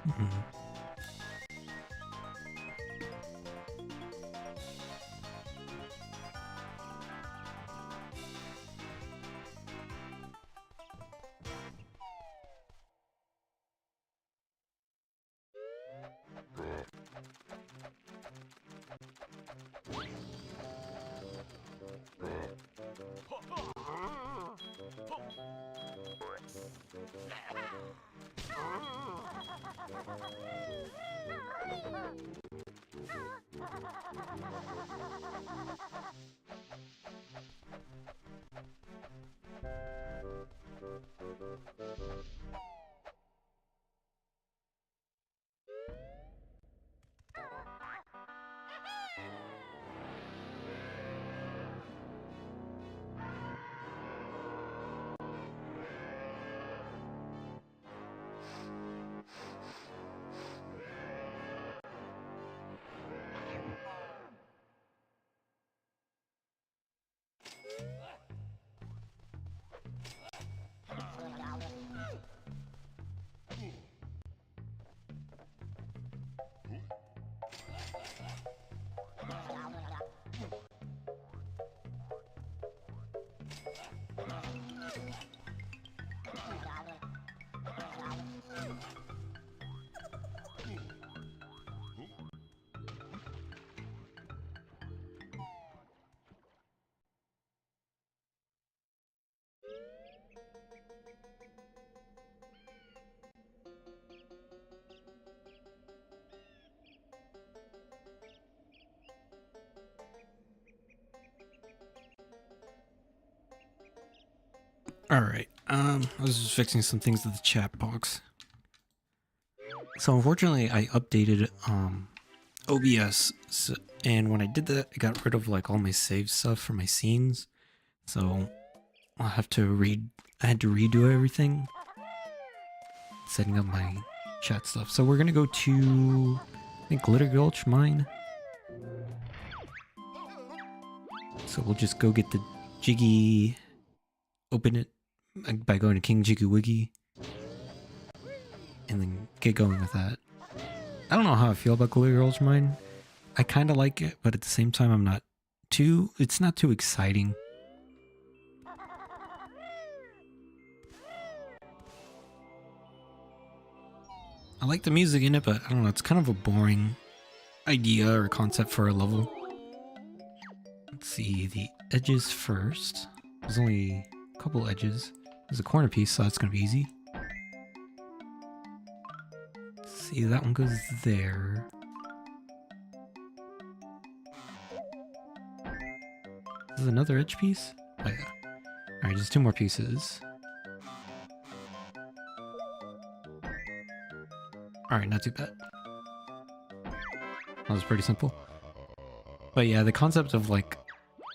Mhm. Alright, I was just fixing some things to the chat box. So unfortunately I updated OBS, and when I did that I got rid of like all my save stuff for my scenes. So I'll have to I had to redo everything, setting up my chat stuff. So we're gonna go to, I think, Glitter Gulch mine. So we'll just go get the Jiggy, open it by going to King Jiggy Wiggy, and then get going with that. I don't know how I feel about Glitter Gulch mine. I kind of like it, but at the same time it's not too exciting. I like the music in it, but I don't know, it's kind of a boring idea or concept for a level. Let's see, the edges first. There's only a couple edges. There's a corner piece, so that's going to be easy. Let's see, that one goes there. This is another edge piece? Oh yeah. Alright, just 2 more pieces. Alright, not too bad. That was pretty simple. But yeah, the concept of like,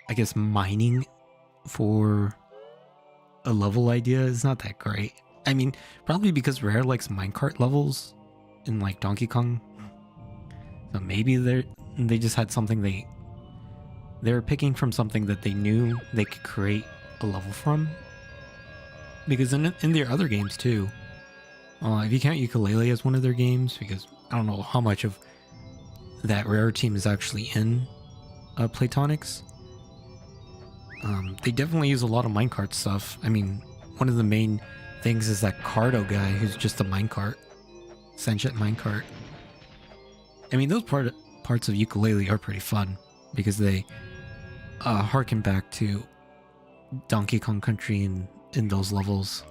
I guess, mining for a level idea is not that great. I mean, probably because Rare likes minecart levels in like Donkey Kong. So maybe they just had something they were picking from something that they knew they could create a level from. Because in their other games too, if you count Ukulele as one of their games, because I don't know how much of that Rare team is actually in Platonics. They definitely use a lot of minecart stuff. I mean, one of the main things is that Cardo guy who's just a minecart. Sentient minecart. I mean, those parts of Ukulele are pretty fun because they harken back to Donkey Kong Country in those levels.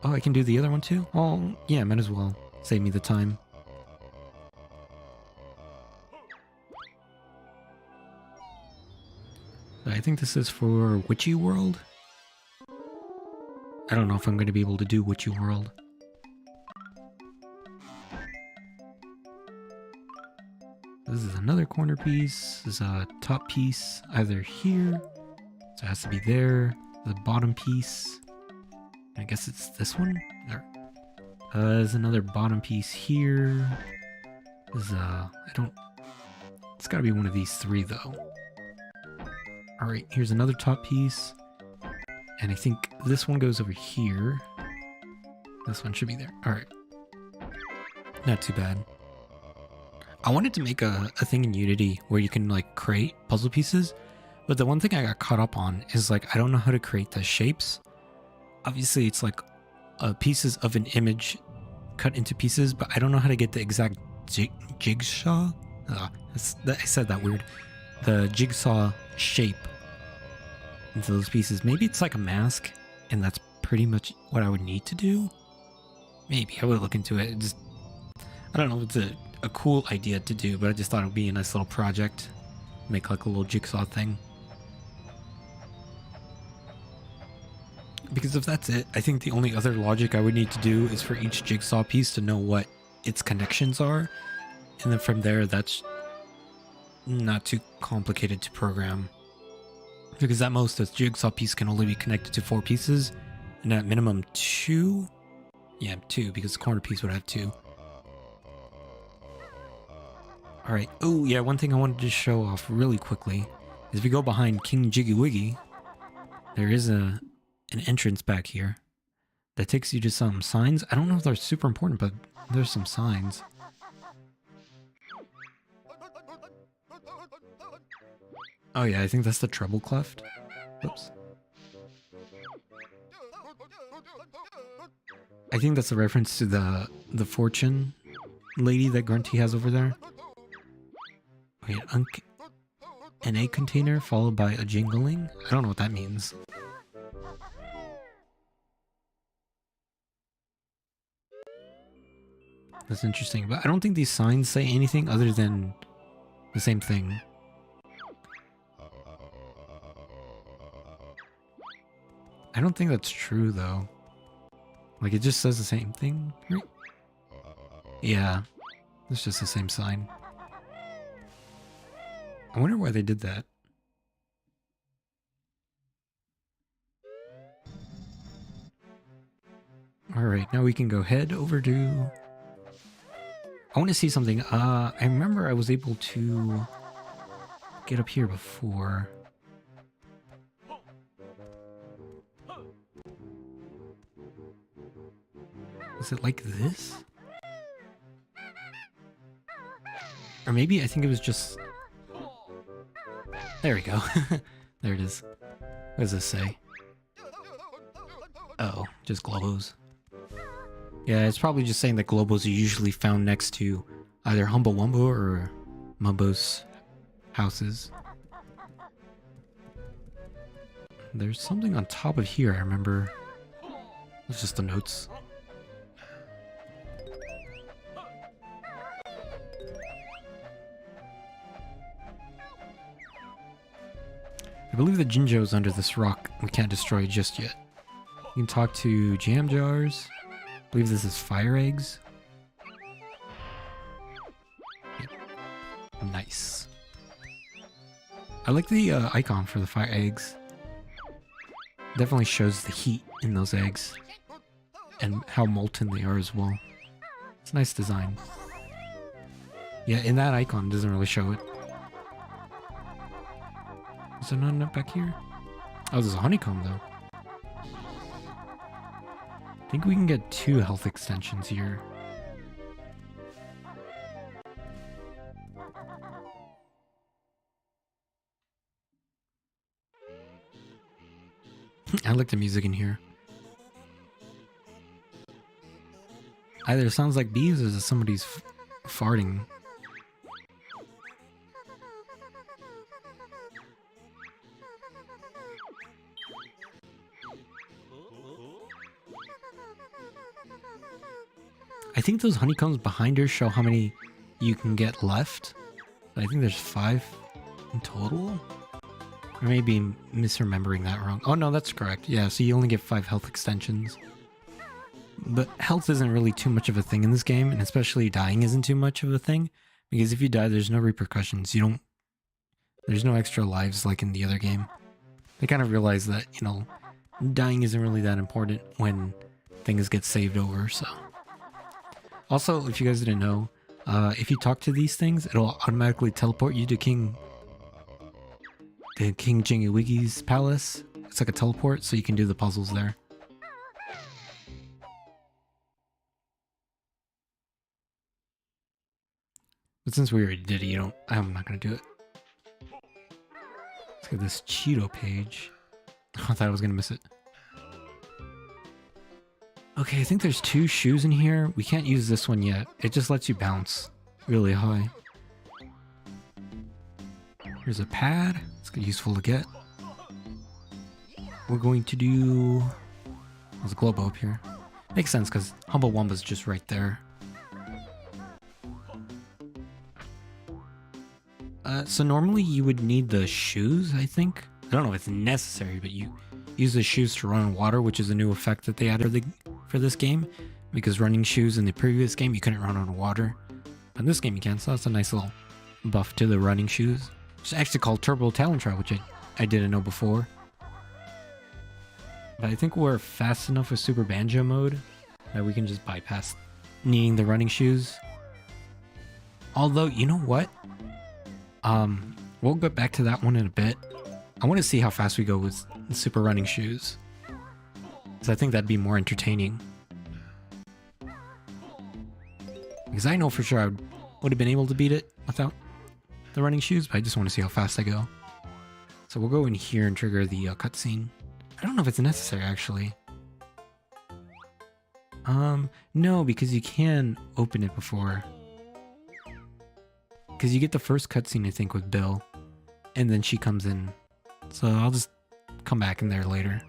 Oh, I can do the other one too? Oh, yeah, might as well. Save me the time. I think this is for Witchy World. I don't know if I'm going to be able to do Witchy World. This is another corner piece. This is a top piece either here. So it has to be there. The bottom piece. I guess it's this one? There's another bottom piece here. There's it's gotta be one of these 3 though. Alright, here's another top piece. And I think this one goes over here. This one should be there. Alright. Not too bad. I wanted to make a thing in Unity where you can like create puzzle pieces, but the one thing I got caught up on is like I don't know how to create the shapes. Obviously it's like pieces of an image cut into pieces, but I don't know how to get the exact jigsaw. I said that weird. The jigsaw shape into those pieces. Maybe it's like a mask, and that's pretty much what I would need to do. Maybe I would look into it. Just I don't know if it's a cool idea to do, but I just thought it would be a nice little project. Make like a little jigsaw thing. Because if that's it, I think the only other logic I would need to do is for each jigsaw piece to know what its connections are. And then from there, that's not too complicated to program. Because at most, a jigsaw piece can only be connected to 4 pieces. And at minimum 2? Yeah, 2, because the corner piece would have 2. Alright, oh yeah, one thing I wanted to show off really quickly is if you go behind King Jiggy Wiggy, there is an entrance back here that takes you to some signs. I don't know if they're super important, but there's some signs. Oh yeah, I think that's the treble cleft. Whoops. I think that's a reference to the fortune lady that Grunty has over there. Wait, an egg container followed by a jingling? I don't know what that means. That's interesting, but I don't think these signs say anything other than the same thing. I don't think that's true, though. Like, it just says the same thing, right? Yeah, it's just the same sign. I wonder why they did that. Alright, now we can go head over to... I want to see something. I remember I was able to get up here before. Is it like this? Or maybe I think it was just... There we go. There it is. What does this say? Oh, just globos. Yeah, it's probably just saying that globos are usually found next to either Humble Wumbo or Mumbo's houses. There's something on top of here, I remember. It's just the notes. I believe the Jinjo's under this rock we can't destroy just yet. You can talk to jam jars. I believe this is fire eggs. Yep. Nice. I like the icon for the fire eggs. Definitely shows the heat in those eggs. And how molten they are as well. It's a nice design. Yeah, in that icon, it doesn't really show it. Is there none back here? Oh, there's a honeycomb though. I think we can get 2 health extensions here. I like the music in here. Either it sounds like bees or somebody's farting. I think those honeycombs behind her show how many you can get left. I think there's 5 in total. Or maybe misremembering that wrong. Oh no, that's correct. Yeah, so you only get 5 health extensions. But health isn't really too much of a thing in this game, and especially dying isn't too much of a thing. Because if you die, there's no repercussions. There's no extra lives like in the other game. They kind of realize that, you know, dying isn't really that important when things get saved over, so... Also, if you guys didn't know, if you talk to these things, it'll automatically teleport you to King Jingy Wiggy's palace. It's like a teleport, so you can do the puzzles there. But since we already did it, I'm not gonna do it. Let's get this Cheeto page. I thought I was gonna miss it. Okay, I think there's 2 shoes in here. We can't use this one yet. It just lets you bounce really high. Here's a pad. It's useful to get. We're going to do... There's a globo up here. Makes sense because Humble Wumba's just right there. So normally you would need the shoes, I think. I don't know if it's necessary, but you use the shoes to run on water, which is a new effect that they added for this game. Because running shoes in the previous game, you couldn't run on water. But in this game you can, so that's a nice little buff to the running shoes. It's actually called Turbo Talent Trial, which I didn't know before. But I think we're fast enough with Super Banjo mode that we can just bypass needing the running shoes. Although, you know what? We'll get back to that one in a bit. I want to see how fast we go with the super running shoes, because I think that'd be more entertaining. Because I know for sure I would have been able to beat it without the running shoes, but I just want to see how fast I go. So we'll go in here and trigger the cutscene. I don't know if it's necessary, actually. No, because you can open it before. Because you get the first cutscene, I think, with Bill, and then she comes in. So I'll just come back in there later.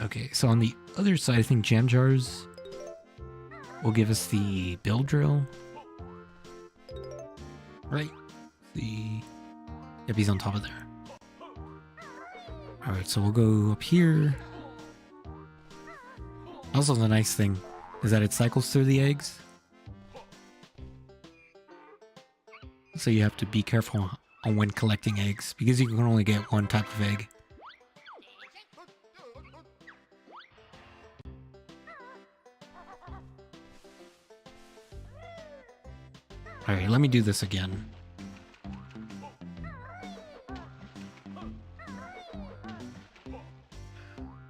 Okay, so on the other side, I think Jam Jars will give us the Bill drill. Right? Yep, he's on top of there. Alright, so we'll go up here. Also, the nice thing is that it cycles through the eggs. So you have to be careful on when collecting eggs, because you can only get one type of egg. Alright, let me do this again.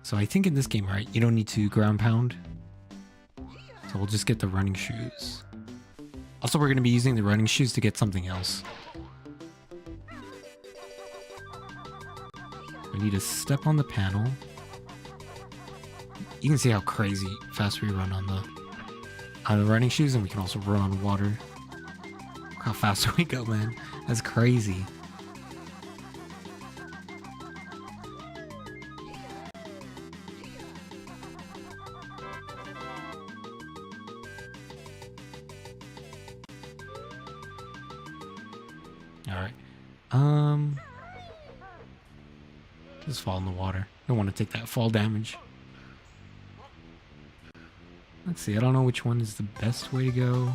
So I think in this game, right, you don't need to ground pound. So we'll just get the running shoes. Also, we're going to be using the running shoes to get something else. We need to step on the panel. You can see how crazy fast we run on the running shoes, and we can also run on water. Look how fast we go, man. That's crazy. Alright. Just fall in the water. Don't want to take that fall damage. Let's see, I don't know which one is the best way to go.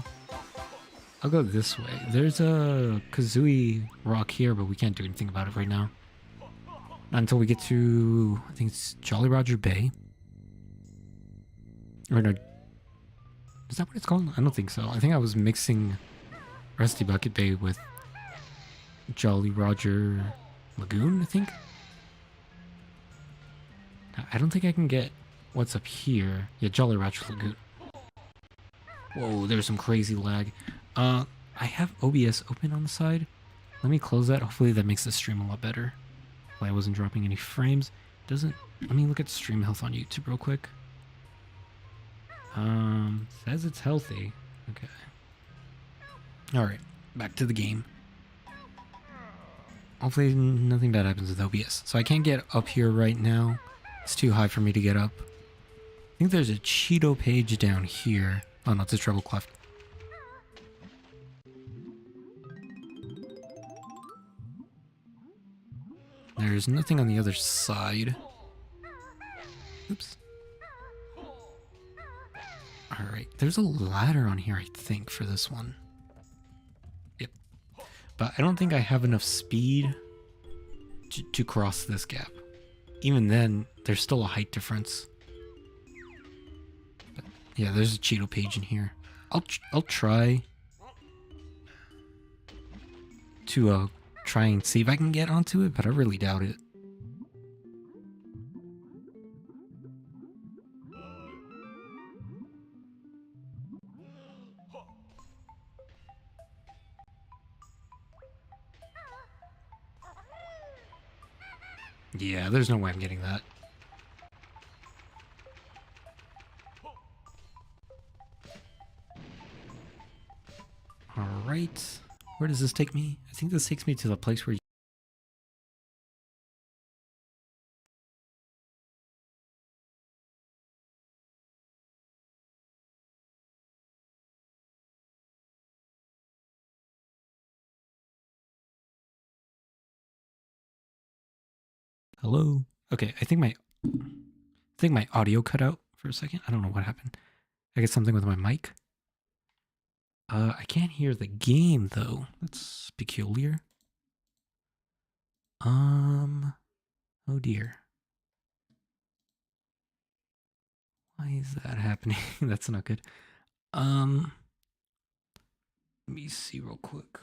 I'll go this way. There's a Kazooie rock here, but we can't do anything about it right now. Not until we get to, I think it's Jolly Roger Bay. Or no, is that what it's called? I don't think so. I think I was mixing Rusty Bucket Bay with Jolly Roger Lagoon, I think. I don't think I can get what's up here. Yeah, Jolly Roger Lagoon. Whoa, there's some crazy lag. I have OBS open on the side. Let me close that. Hopefully that makes the stream a lot better. I wasn't dropping any frames. Doesn't... Let me look at stream health on YouTube real quick. Says it's healthy. Okay. Alright, back to the game. Hopefully nothing bad happens with OBS. So I can't get up here right now. It's too high for me to get up. I think there's a Cheeto page down here. Oh no, it's a treble cleft. There's nothing on the other side. Oops. Alright, there's a ladder on here, I think, for this one. Yep. But I don't think I have enough speed to cross this gap. Even then, there's still a height difference. But yeah, there's a Cheeto page in here. I'll try to try and see if I can get onto it, but I really doubt it. Yeah, there's no way I'm getting that. Alright. Where does this take me? I think this takes me to the place where... Hello? Okay, I think my audio cut out for a second. I don't know what happened. I get something with my mic. I can't hear the game though. That's peculiar. Oh dear. Why is that happening? That's not good. Let me see real quick.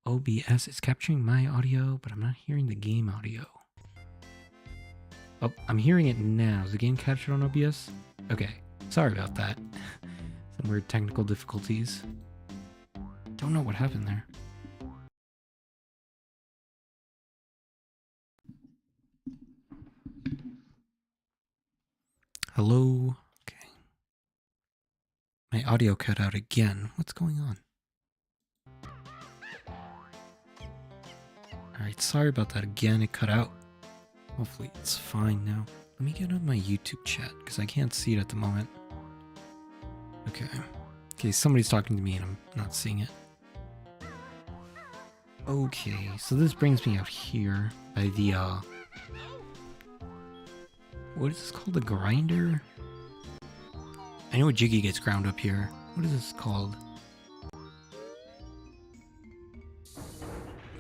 OBS is capturing my audio, but I'm not hearing the game audio. Oh, I'm hearing it now. Is the game captured on OBS? Okay. Sorry about that. Some weird technical difficulties. Don't know what happened there. Hello? Okay. My audio cut out again. What's going on? Alright, sorry about that again. It cut out. Hopefully it's fine now. Let me get on my YouTube chat because I can't see it at the moment. Okay. Okay, somebody's talking to me and I'm not seeing it. Okay, so this brings me out here by the, what is this called? The grinder? I know a Jiggy gets ground up here. What is this called?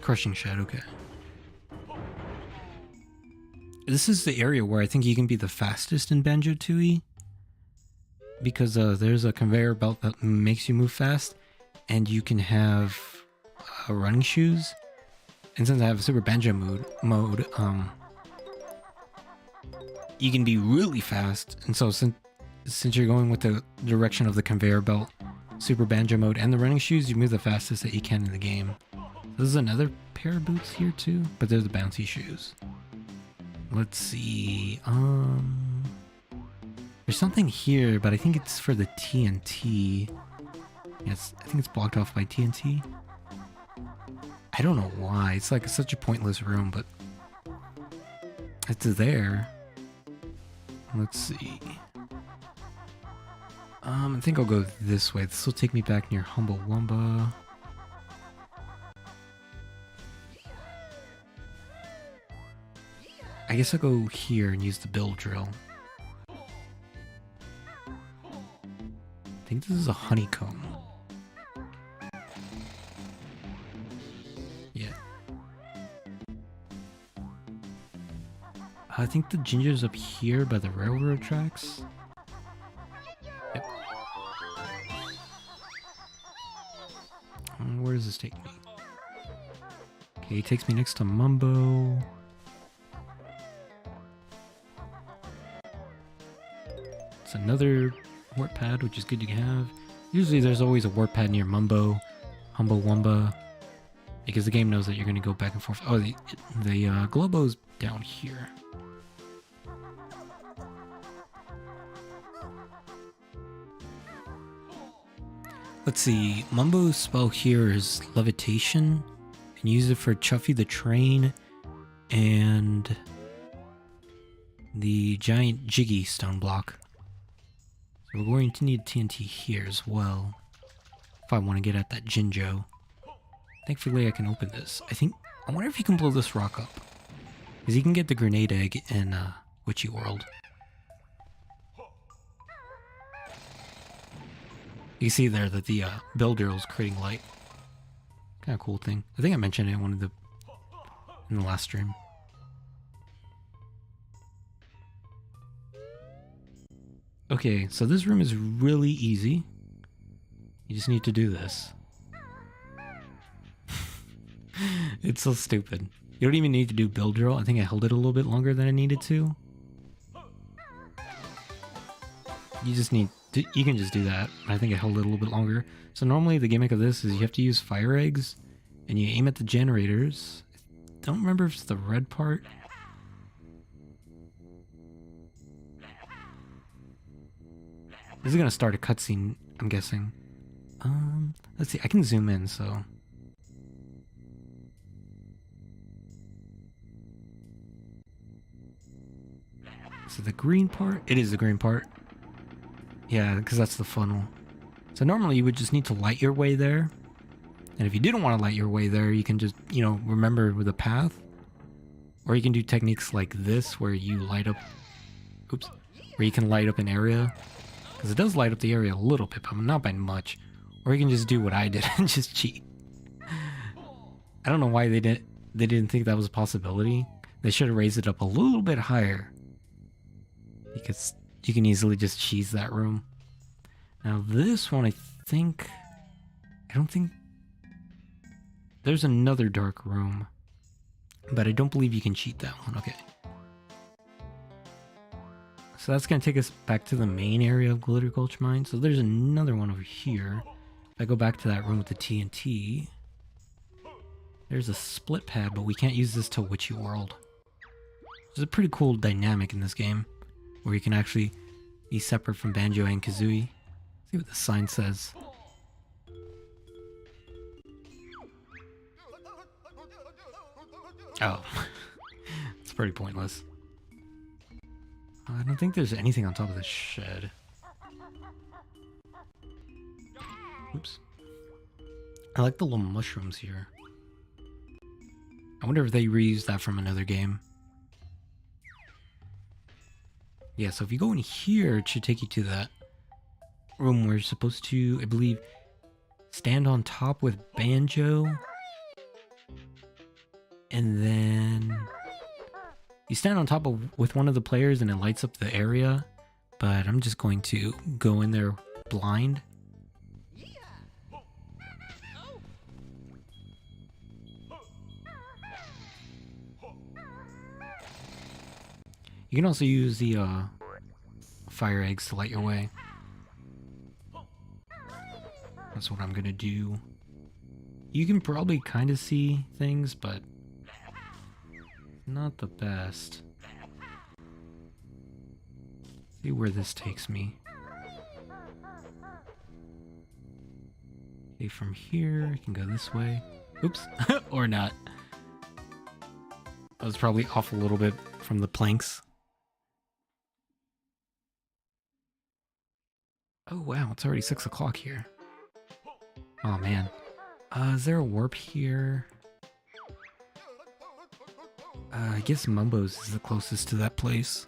Crushing shed, okay. This is the area where I think you can be the fastest in Banjo Tooie. Because there's a conveyor belt that makes you move fast. And you can have running shoes. And since I have a Super Banjo mode, you can be really fast. And so since you're going with the direction of the conveyor belt, Super Banjo mode, and the running shoes, you move the fastest that you can in the game. This is another pair of boots here too, but they're the bouncy shoes. Let's see, there's something here, but I think it's for the TNT. Yes, I think it's blocked off by TNT. I don't know why, it's like such a pointless room, but it's there. Let's see. I think I'll go this way. This will take me back near Humble Wumba. I guess I'll go here and use the build drill. I think this is a honeycomb. Yeah. I think the ginger's up here by the railroad tracks. Yep. Where does this take me? Okay, it takes me next to Mumbo. It's another warp pad, which is good to have. Usually there's always a warp pad near Mumbo, Humble Wumba, because the game knows that you're going to go back and forth. Oh, the Globo's down here. Let's see, Mumbo's spell here is Levitation. You can use it for Chuffy the Train and the giant Jiggy stone block. So we're going to need TNT here as well, if I want to get at that Jinjo. Thankfully I can open this. I wonder if you can blow this rock up. Because you can get the grenade egg in Witchy World. You see there that the builder is creating light. Kind of cool thing. I think I mentioned it in the last stream. Okay, so this room is really easy. You just need to do this. It's so stupid. You don't even need to do build drill. I think I held it a little bit longer than I needed to. You can just do that. I think I held it a little bit longer. So normally the gimmick of this is you have to use fire eggs and you aim at the generators. don't remember if it's the red part. This is gonna start a cutscene, I'm guessing. Let's see, I can zoom in, so. So the green part? It is the green part. Yeah, because that's the funnel. So normally you would just need to light your way there. And if you didn't want to light your way there, you can just, you know, remember the path. Or you can do techniques like this where you light up... Oops. Where you can light up an area. Because it does light up the area a little bit, but not by much. Or you can just do what I did and just cheat. I don't know why they didn't think that was a possibility. They should have raised it up a little bit higher. Because you can easily just cheese that room. Now this one, I don't think... There's another dark room. But I don't believe you can cheat that one. Okay. So that's going to take us back to the main area of Glitter Gulch Mine. So there's another one over here. If I go back to that room with the TNT, there's a split pad, but we can't use this to Witchy World. There's a pretty cool dynamic in this game, where you can actually be separate from Banjo and Kazooie. See what the sign says. Oh, it's pretty pointless. I don't think there's anything on top of this shed. Oops. I like the little mushrooms here. I wonder if they reused that from another game. Yeah, so if you go in here, it should take you to that room where you're supposed to, I believe, stand on top with Banjo. And then you stand on top with one of the players and it lights up the area. But I'm just going to go in there blind. You can also use the fire eggs to light your way. That's what I'm gonna do. You can probably kind of see things, but not the best. See where this takes me. Okay, from here, I can go this way. Oops, or not. I was probably off a little bit from the planks. Oh wow, it's already 6 o'clock here. Oh man. Is there a warp here? I guess Mumbo's is the closest to that place.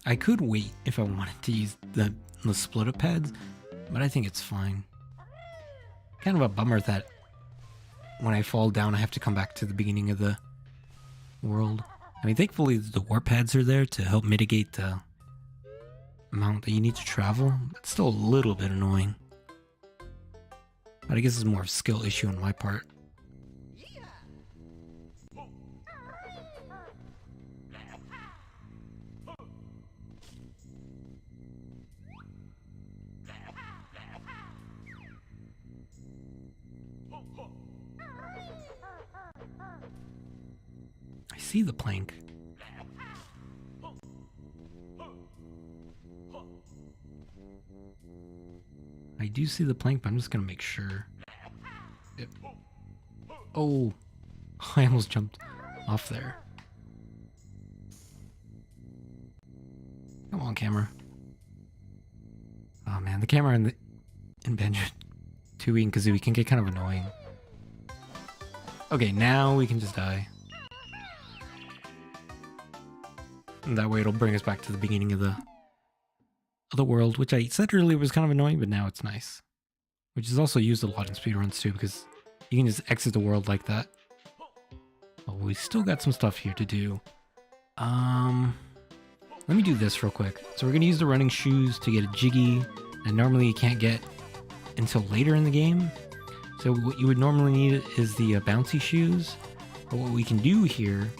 I could wait if I wanted to use the split up pads, but I think it's fine. Kind of a bummer that when I fall down I have to come back to the beginning of the world. I mean, thankfully the warp pads are there to help mitigate the amount that you need to travel. It's still a little bit annoying, but I guess it's more of a skill issue on my part. I see the plank. I do see the plank, but I'm just gonna make sure. Yep. Oh, I almost jumped off there. Come on, camera. Oh man, the camera in Banjo Tooie and Kazooie can get kind of annoying. Okay, now we can just die. And that way it'll bring us back to the beginning of the world, which I said earlier was kind of annoying, but now it's nice. Which is also used a lot in speedruns too, because you can just exit the world like that. Oh, we still got some stuff here to do. Let me do this real quick. So we're gonna use the running shoes to get a Jiggy, and normally you can't get until later in the game. So what you would normally need is the bouncy shoes. But what we can do here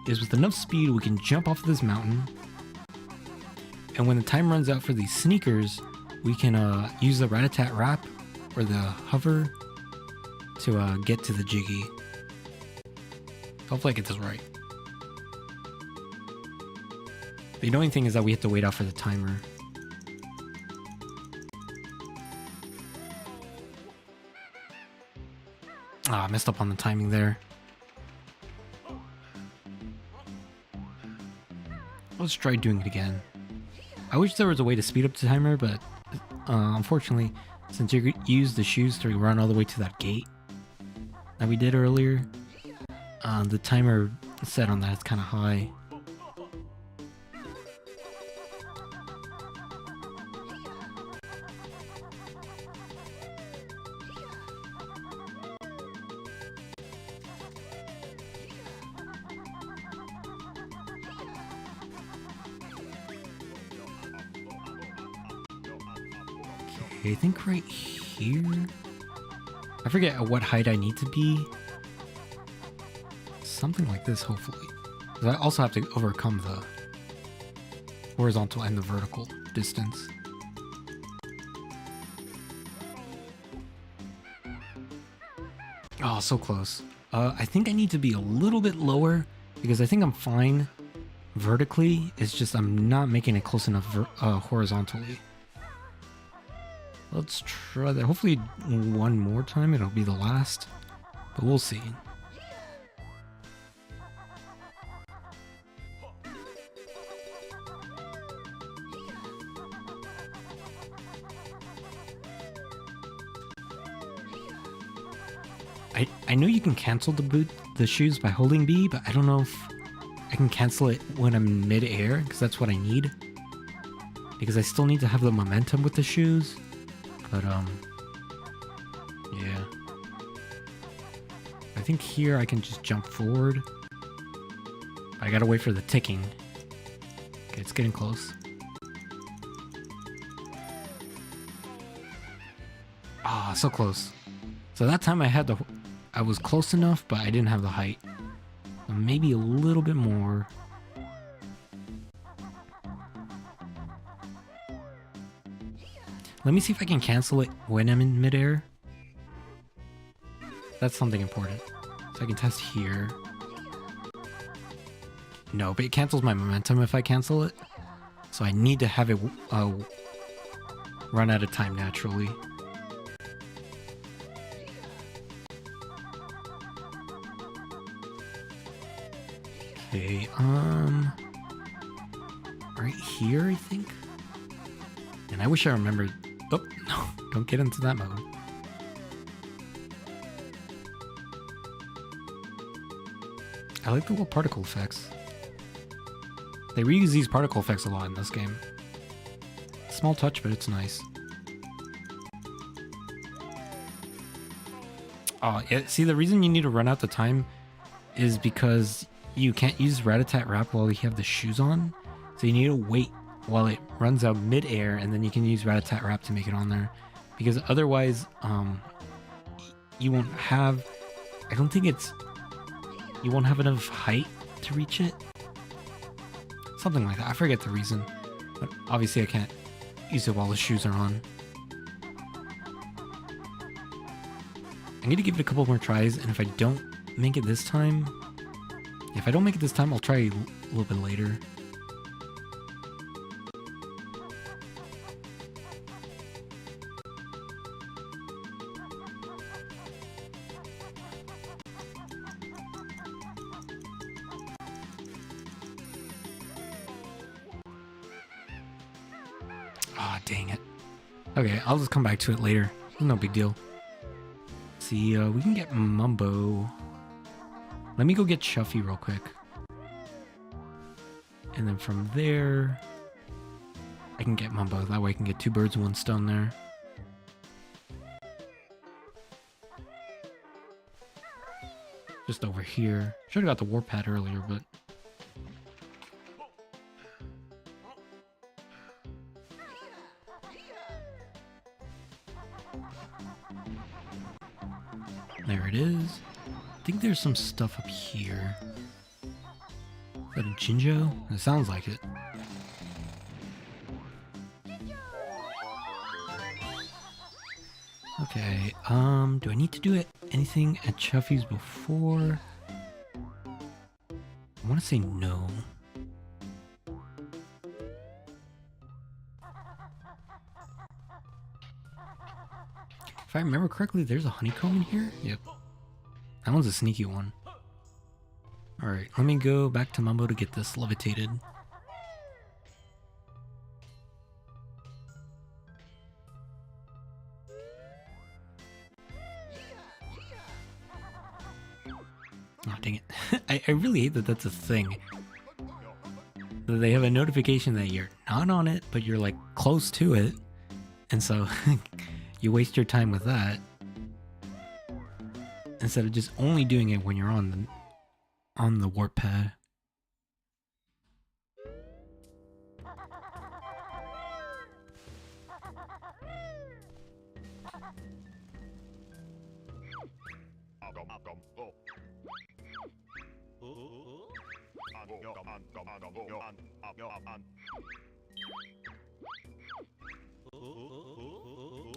is with enough speed, we can jump off of this mountain. And when the time runs out for these sneakers, we can use the rat-a-tat wrap or the hover to get to the Jiggy. Hopefully I get this right. The annoying thing is that we have to wait out for the timer. Ah, I messed up on the timing there. Let's try doing it again. I wish there was a way to speed up the timer, but unfortunately, since you used the shoes to run all the way to that gate that we did earlier, the timer set on that is kind of high. I think right here. I forget at what height I need to be. Something like this, hopefully. Because I also have to overcome the horizontal and the vertical distance. Oh, so close. I think I need to be a little bit lower because I think I'm fine vertically. It's just I'm not making it close enough horizontally. Let's try that. Hopefully one more time it'll be the last, but we'll see. I know you can cancel the shoes by holding B, but I don't know if I can cancel it when I'm mid-air, because that's what I need. Because I still need to have the momentum with the shoes. But, yeah. I think here I can just jump forward. I gotta wait for the ticking. Okay, it's getting close. Ah, so close. So that time I was close enough, but I didn't have the height. So maybe a little bit more. Let me see if I can cancel it when I'm in midair. That's something important. So I can test here. No, but it cancels my momentum if I cancel it. So I need to have it run out of time naturally. Okay, right here, I think. And I wish I remembered. Oh, no, don't get into that mode. I like the little particle effects. They reuse these particle effects a lot in this game. Small touch, but it's nice. Oh, yeah, see, the reason you need to run out the time is because you can't use rat-a-tat wrap while you have the shoes on. So you need to wait while it runs out mid-air, and then you can use rat-a-tat wrap to make it on there. Because otherwise, you won't have... I don't think it's... You won't have enough height to reach it. Something like that. I forget the reason. But obviously I can't use it while the shoes are on. I'm going to give it a couple more tries, and if I don't make it this time... If I don't make it this time, I'll try a little bit later. Ah, dang it. Okay, I'll just come back to it later. No big deal. Let's see, we can get Mumbo. Let me go get Shuffy real quick. And then from there, I can get Mumbo. That way I can get 2 birds, 1 stone there. Just over here. Should have got the warp pad earlier, but... There it is. I think there's some stuff up here. Is that a Jinjo? It sounds like it. Okay, do I need to do anything at Chuffy's before? I want to say no. If I remember correctly, there's a honeycomb in here? Yep. That one's a sneaky one. Alright, let me go back to Mumbo to get this levitated. Oh, dang it. I really hate that that's a thing. That they have a notification that you're not on it, but you're like close to it. And so you waste your time with that. Instead of just only doing it when you're on the warp pad.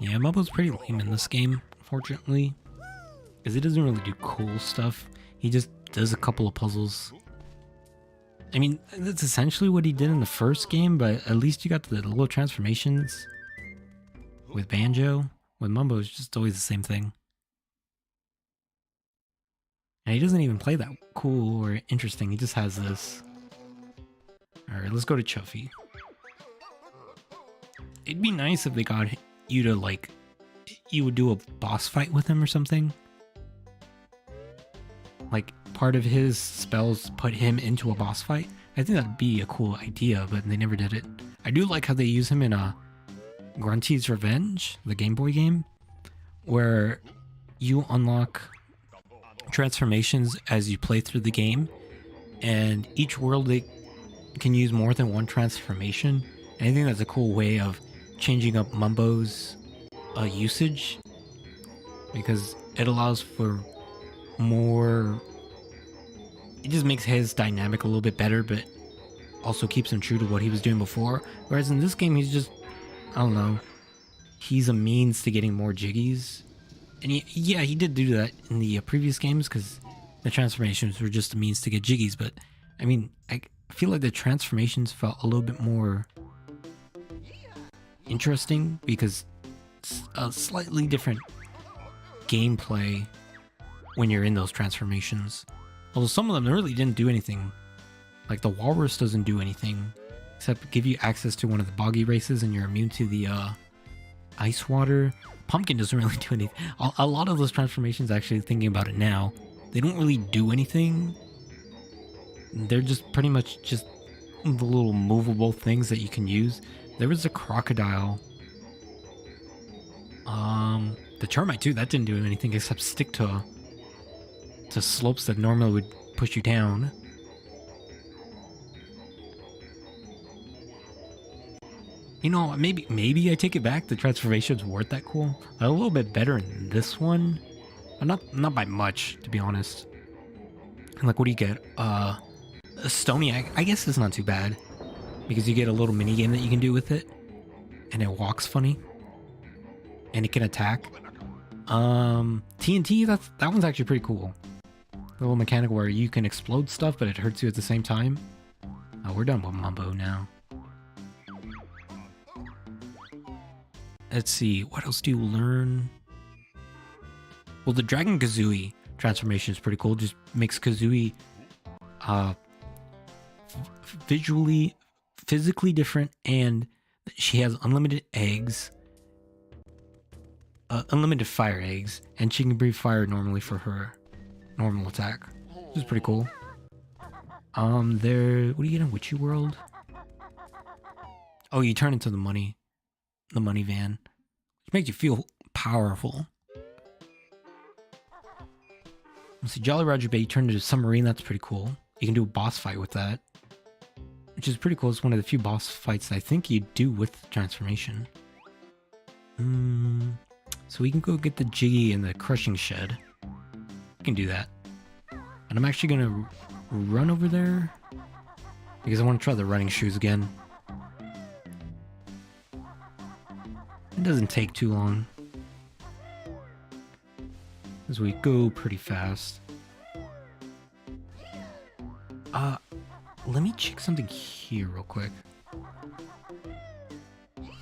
Yeah, Mumbo's pretty lame in this game, unfortunately. Because he doesn't really do cool stuff. He just does a couple of puzzles. I mean, that's essentially what he did in the first game, but at least you got the little transformations with Banjo. With Mumbo, it's just always the same thing. And he doesn't even play that cool or interesting. He just has this. Alright, let's go to Chuffy. It'd be nice if they got you to, like, you would do a boss fight with him or something. Like, part of his spells put him into a boss fight. I think that'd be a cool idea, but they never did it. I do like how they use him in Grunty's Revenge, the Game Boy game, where you unlock transformations as you play through the game, and each world they can use more than one transformation. And I think that's a cool way of changing up Mumbo's usage, because it allows for more. It just makes his dynamic a little bit better, but also keeps him true to what he was doing before. Whereas in this game, he's just, I don't know, he's a means to getting more jiggies. And he did do that in the previous games, because the transformations were just a means to get jiggies. But I mean, I feel like the transformations felt a little bit more interesting, because it's a slightly different gameplay when you're in those transformations. Although some of them really didn't do anything. Like the walrus doesn't do anything except give you access to one of the boggy races, and you're immune to the ice water. Pumpkin doesn't really do anything. A lot of those transformations, actually thinking about it now, they don't really do anything. They're just pretty much just the little movable things that you can use. There was a crocodile. The termite too, that didn't do anything except stick to slopes that normally would push you down. You know, maybe I take it back. The transformations weren't that cool. They're a little bit better in this one, but not by much, to be honest. And like, what do you get? A Stony. I guess it's not too bad, because you get a little mini game that you can do with it, and it walks funny, and it can attack. TNT. That one's actually pretty cool. The little mechanic where you can explode stuff, but it hurts you at the same time. Oh, we're done with Mumbo now. Let's see, what else do you learn? Well, the Dragon Kazooie transformation is pretty cool. Just makes Kazooie physically different, and she has unlimited eggs, unlimited fire eggs, and she can breathe fire normally for her normal attack, which is pretty cool. What do you get in Witchy World? Oh, you turn into the money van, which makes you feel powerful. Let's see, Jolly Roger Bay, you turn into a submarine. That's pretty cool. You can do a boss fight with that, which is pretty cool. It's one of the few boss fights I think you do with transformation. So we can go get the Jiggy in the crushing shed. We can do that. And I'm actually gonna run over there because I want to try the running shoes again. It doesn't take too long. as we go pretty fast. Let me check something here real quick.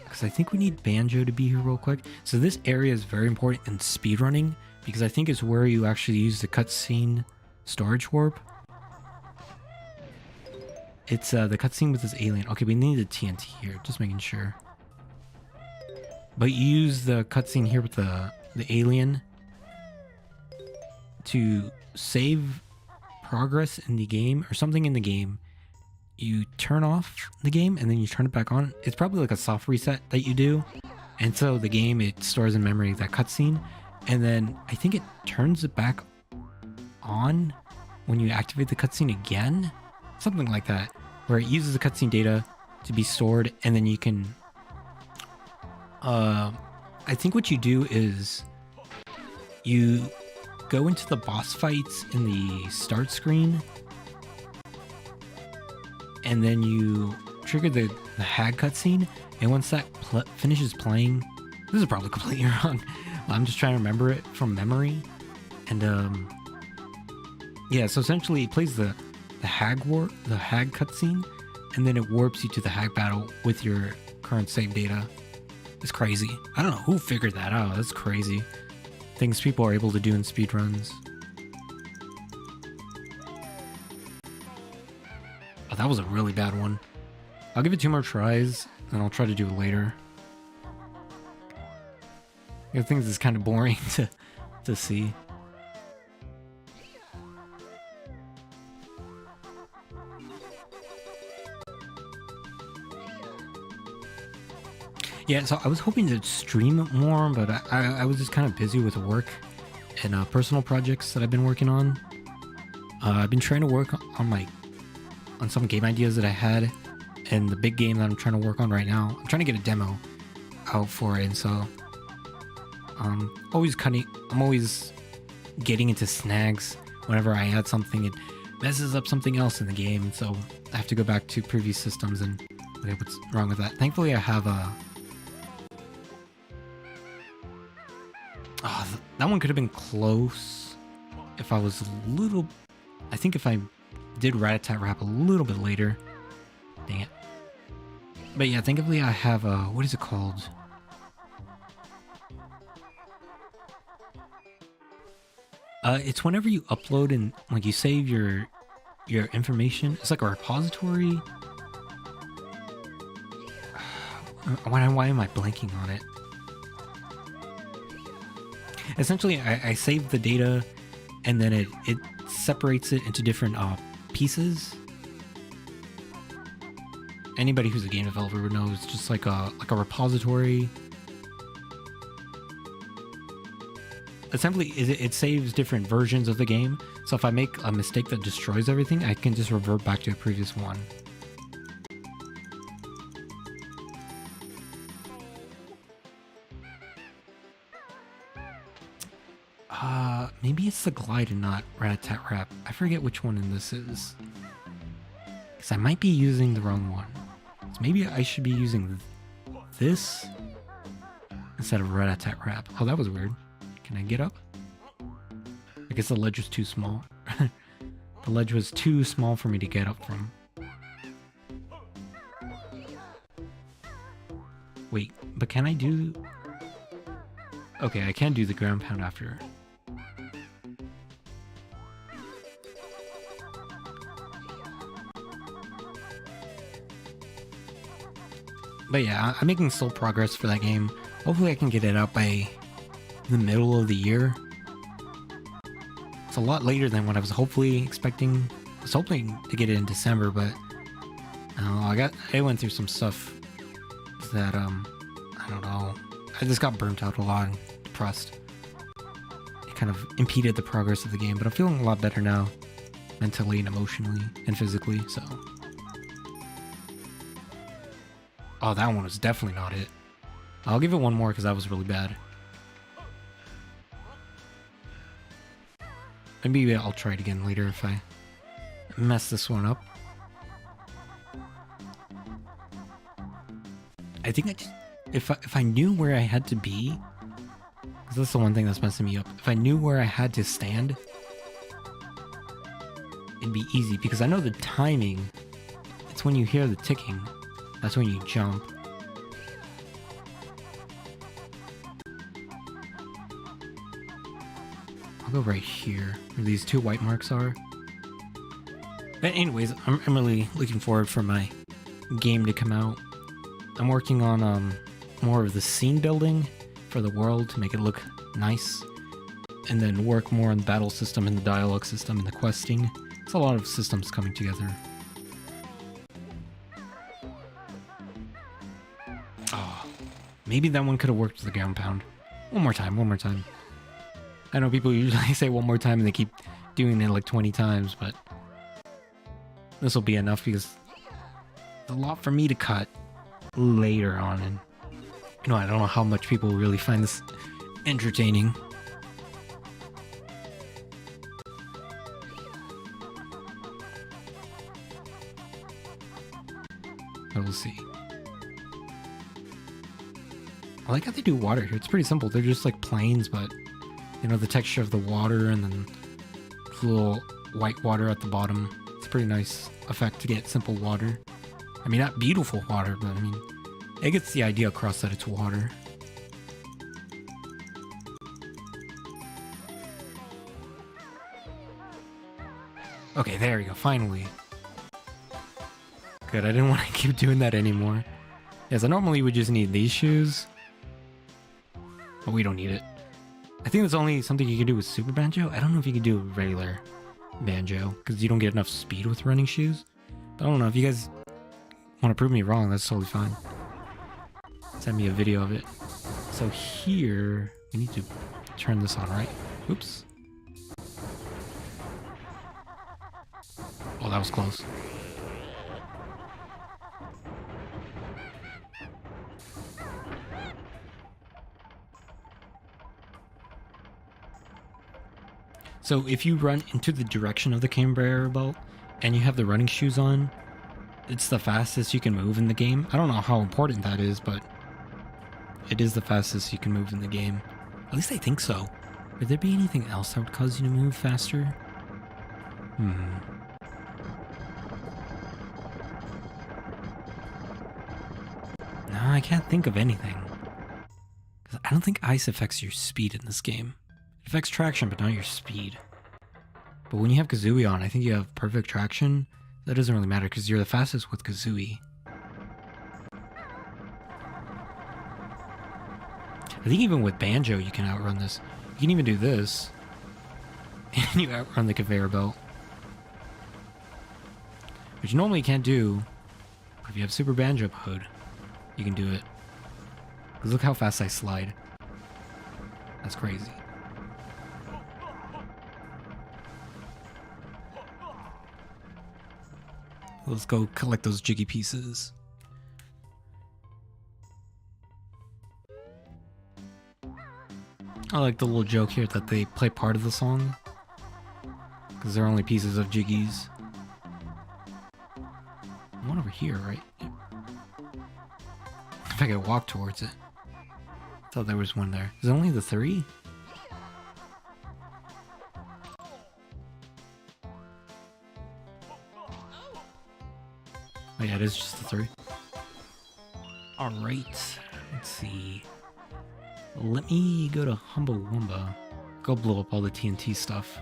Because I think we need Banjo to be here real quick. So this area is very important in speedrunning, because I think it's where you actually use the cutscene storage warp. It's the cutscene with this alien. Okay, we need the TNT here, just making sure. But you use the cutscene here with the alien to save progress in the game or something in the game. You turn off the game and then you turn it back on. It's probably like a soft reset that you do. And so the game, it stores in memory that cutscene. And then I think it turns it back on when you activate the cutscene again. Something like that. Where it uses the cutscene data to be stored, and then you can... I think what you do is you go into the boss fights in the start screen, and then you trigger the hag cutscene, and once that finishes playing... This is probably completely wrong. I'm just trying to remember it from memory. And, yeah, so essentially it plays the hag cutscene, and then it warps you to the hag battle with your current save data. It's crazy. I don't know who figured that out. That's crazy. Things people are able to do in speedruns. Oh, that was a really bad one. I'll give it 2 more tries, and I'll try to do it later. I think this is kind of boring to see. Yeah, so I was hoping to stream it more, but I was just kind of busy with work and personal projects that I've been working on. I've been trying to work on some game ideas that I had, and the big game that I'm trying to work on right now. I'm trying to get a demo out for it, and so I'm always getting into snags whenever I add something. It messes up something else in the game, and so I have to go back to previous systems and look at what's wrong with that. Thankfully, I have a... that one could have been close if I was a little... I think if I did Rat-a-Tat-Rap a little bit later. Dang it. But yeah, thankfully I have a... What is it called? It's whenever you upload and like you save your information. It's like a repository. Why am I blanking on it? Essentially, I save the data, and then it separates it into different pieces. Anybody who's a game developer would know it's just like a repository. Essentially, it saves different versions of the game. So if I make a mistake that destroys everything, I can just revert back to the previous one. Maybe it's the glide and not Rat-a-Tat-Rap. I forget which one in this is. Because I might be using the wrong one. So maybe I should be using this instead of Rat-a-Tat-Rap. Oh, that was weird. Can I get up? I guess the ledge was too small. The ledge was too small for me to get up from. Wait, but can I do... Okay, I can do the ground pound after. But yeah, I'm making slow progress for that game. Hopefully I can get it out by the middle of the year. It's a lot later than what I was hopefully expecting. I was hoping to get it in December, but I went through some stuff that I don't know. I just got burnt out a lot and depressed. It kind of impeded the progress of the game, but I'm feeling a lot better now, mentally and emotionally and physically, so. Oh, that one was definitely not it. I'll give it one more because that was really bad. Maybe I'll try it again later if I mess this one up. I think if I knew where I had to be, because That's the one thing that's messing me up. If I knew where I had to stand, it'd be easy because I know the timing. It's when you hear the ticking. That's when you jump. I'll go right here, where these two white marks are. But anyways, I'm really looking forward for my game to come out. I'm working on more of the scene building for the world to make it look nice, and then work more on the battle system and the dialogue system and the questing. It's a lot of systems coming together. Oh, maybe that one could have worked with the ground pound. One more time, one more time. I know people usually say one more time and they keep doing it like 20 times, but this will be enough because it's a lot for me to cut later on, and you know, I don't know how much people really find this entertaining. But we'll see. I like how they do water here. It's pretty simple. They're just like planes, but you know, the texture of the water and then little white water at the bottom. It's a pretty nice effect to get simple water. I mean, not beautiful water, but I mean, it gets the idea across that it's water. Okay, there we go, finally. Good, I didn't want to keep doing that anymore. Yes, I normally would just need these shoes, but we don't need it. I think that's only something you can do with Super Banjo. I don't know if you can do regular Banjo, because you don't get enough speed with running shoes. But I don't know, if you guys want to prove me wrong, that's totally fine. Send me a video of it. So here, we need to turn this on, right? Oops. Oh, that was close. So if you run into the direction of the conveyor belt and you have the running shoes on, it's the fastest you can move in the game. I don't know how important that is, but it is the fastest you can move in the game. At least I think so. Would there be anything else that would cause you to move faster? No, I can't think of anything. 'Cause I don't think ice affects your speed in this game. It affects traction, but not your speed. But when you have Kazooie on, I think you have perfect traction. That doesn't really matter because you're the fastest with Kazooie. I think even with Banjo, you can outrun this. You can even do this, and you outrun the conveyor belt. Which you normally can't do, but if you have Super Banjo mode, you can do it. Because look how fast I slide. That's crazy. Let's go collect those Jiggy pieces. I like the little joke here that they play part of the song, because they're only pieces of Jiggies. One over here, right? Yep. If I could walk towards it. I thought there was one there. Is it only the 3? Oh yeah, it is just the 3. Alright, let's see. Let me go to Humble Wumba. Go blow up all the TNT stuff.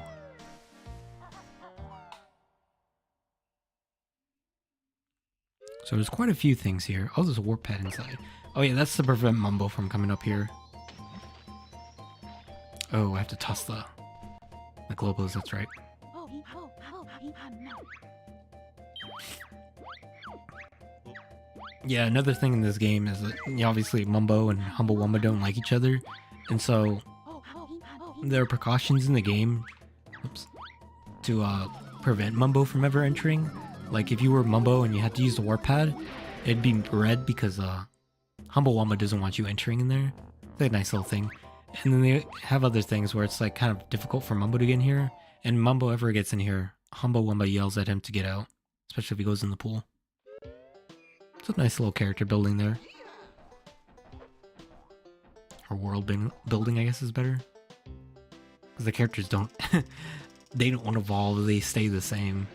So there's quite a few things here. Oh, there's a warp pad inside. Oh yeah, that's to prevent Mumbo from coming up here. Oh, I have to toss the globos, that's right. Yeah, another thing in this game is that obviously Mumbo and Humble Wumba don't like each other, and so there are precautions in the game, to prevent Mumbo from ever entering. Like if you were Mumbo and you had to use the warp pad, it'd be red because Humble Wumba doesn't want you entering in there. It's a nice little thing. And then they have other things where it's like kind of difficult for Mumbo to get in here, and Mumbo ever gets in here, Humble Wumba yells at him to get out, especially if he goes in the pool. It's a nice little character building there. for world building, I guess, is better. Because the characters don't... they don't evolve, they stay the same.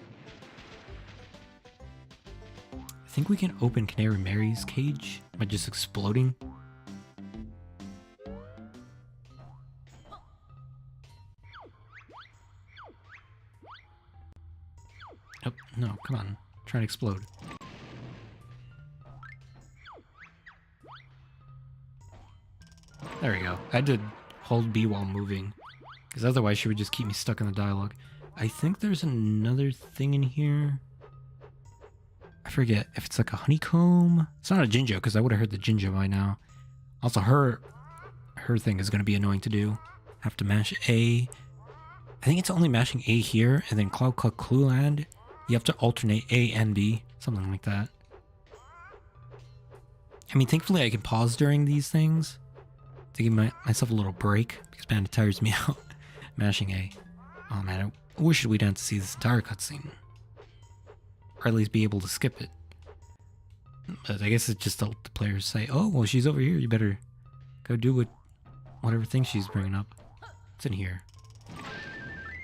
I think we can open Canary Mary's cage by just exploding. Oh, no, come on. Try to explode. There we go. I had to hold B while moving, because otherwise she would just keep me stuck in the dialogue. I think there's another thing in here. I forget if it's like a honeycomb. It's not a Jinjo, because I would have heard the Jinjo by now. Also, her thing is going to be annoying to do. Have to mash A. I think it's only mashing A here, and then Cloud Club Clue Land. You have to alternate A and B. Something like that. I mean, thankfully I can pause during these things to give myself a little break, because man, it tires me out mashing A. Oh man, I wish we'd have to see this entire cutscene. Or at least be able to skip it. But I guess it's just the players say, oh, well, she's over here. You better go do whatever thing she's bringing up. What's in here?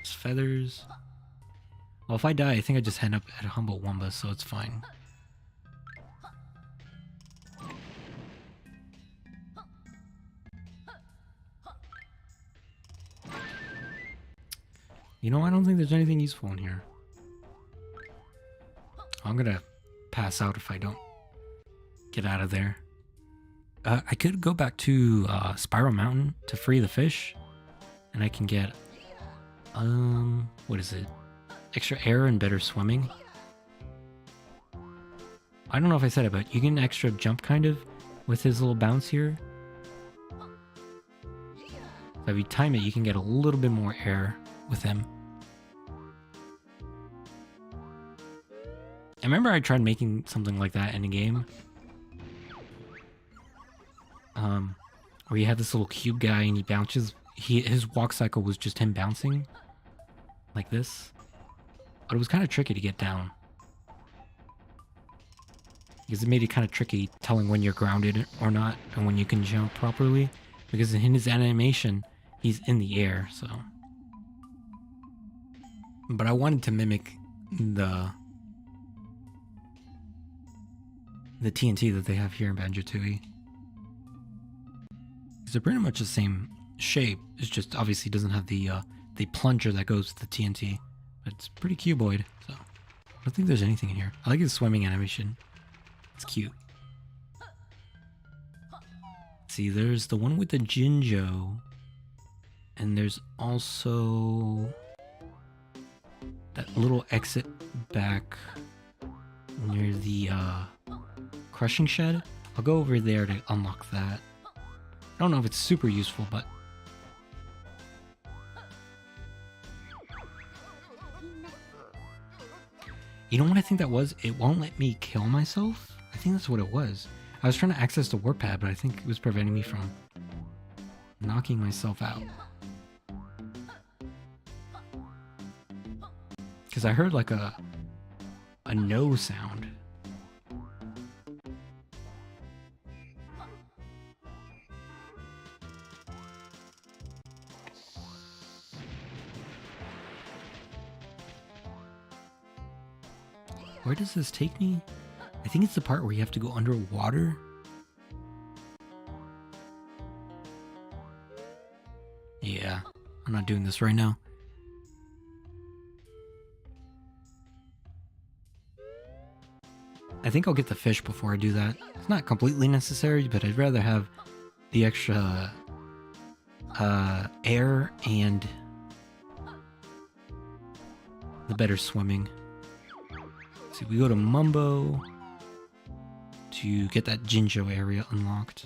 It's feathers. Well, if I die, I think I just end up at a Humble Wumba, so it's fine. You know, I don't think there's anything useful in here. I'm gonna pass out if I don't get out of there. I could go back to Spiral Mountain to free the fish, and I can get what is it? Extra air and better swimming. I don't know if I said it, but you get an extra jump kind of with his little bounce here. So if you time it, you can get a little bit more air with him. I remember I tried making something like that in a game. Where you have this little cube guy and he bounces. His walk cycle was just him bouncing. Like this. But it was kind of tricky to get down. Because it made it kind of tricky telling when you're grounded or not. And when you can jump properly. Because in his animation, he's in the air, so. But I wanted to mimic the TNT that they have here in Banjo Tooie. They're pretty much the same shape. It's just obviously doesn't have the plunger that goes with the TNT. But it's pretty cuboid, so I don't think there's anything in here. I like his swimming animation. It's cute. See, there's the one with the Jinjo. And there's also that little exit back near the crushing shed. I'll go over there to unlock that. I don't know if it's super useful, but you know what I think that was? It won't let me kill myself? I think that's what it was. I was trying to access the warp pad, but I think it was preventing me from knocking myself out. Because I heard like a no sound. Where does this take me? I think it's the part where you have to go underwater. Yeah, I'm not doing this right now. I think I'll get the fish before I do that. It's not completely necessary, but I'd rather have the extra air and the better swimming. See, we go to Mumbo to get that Jinjo area unlocked.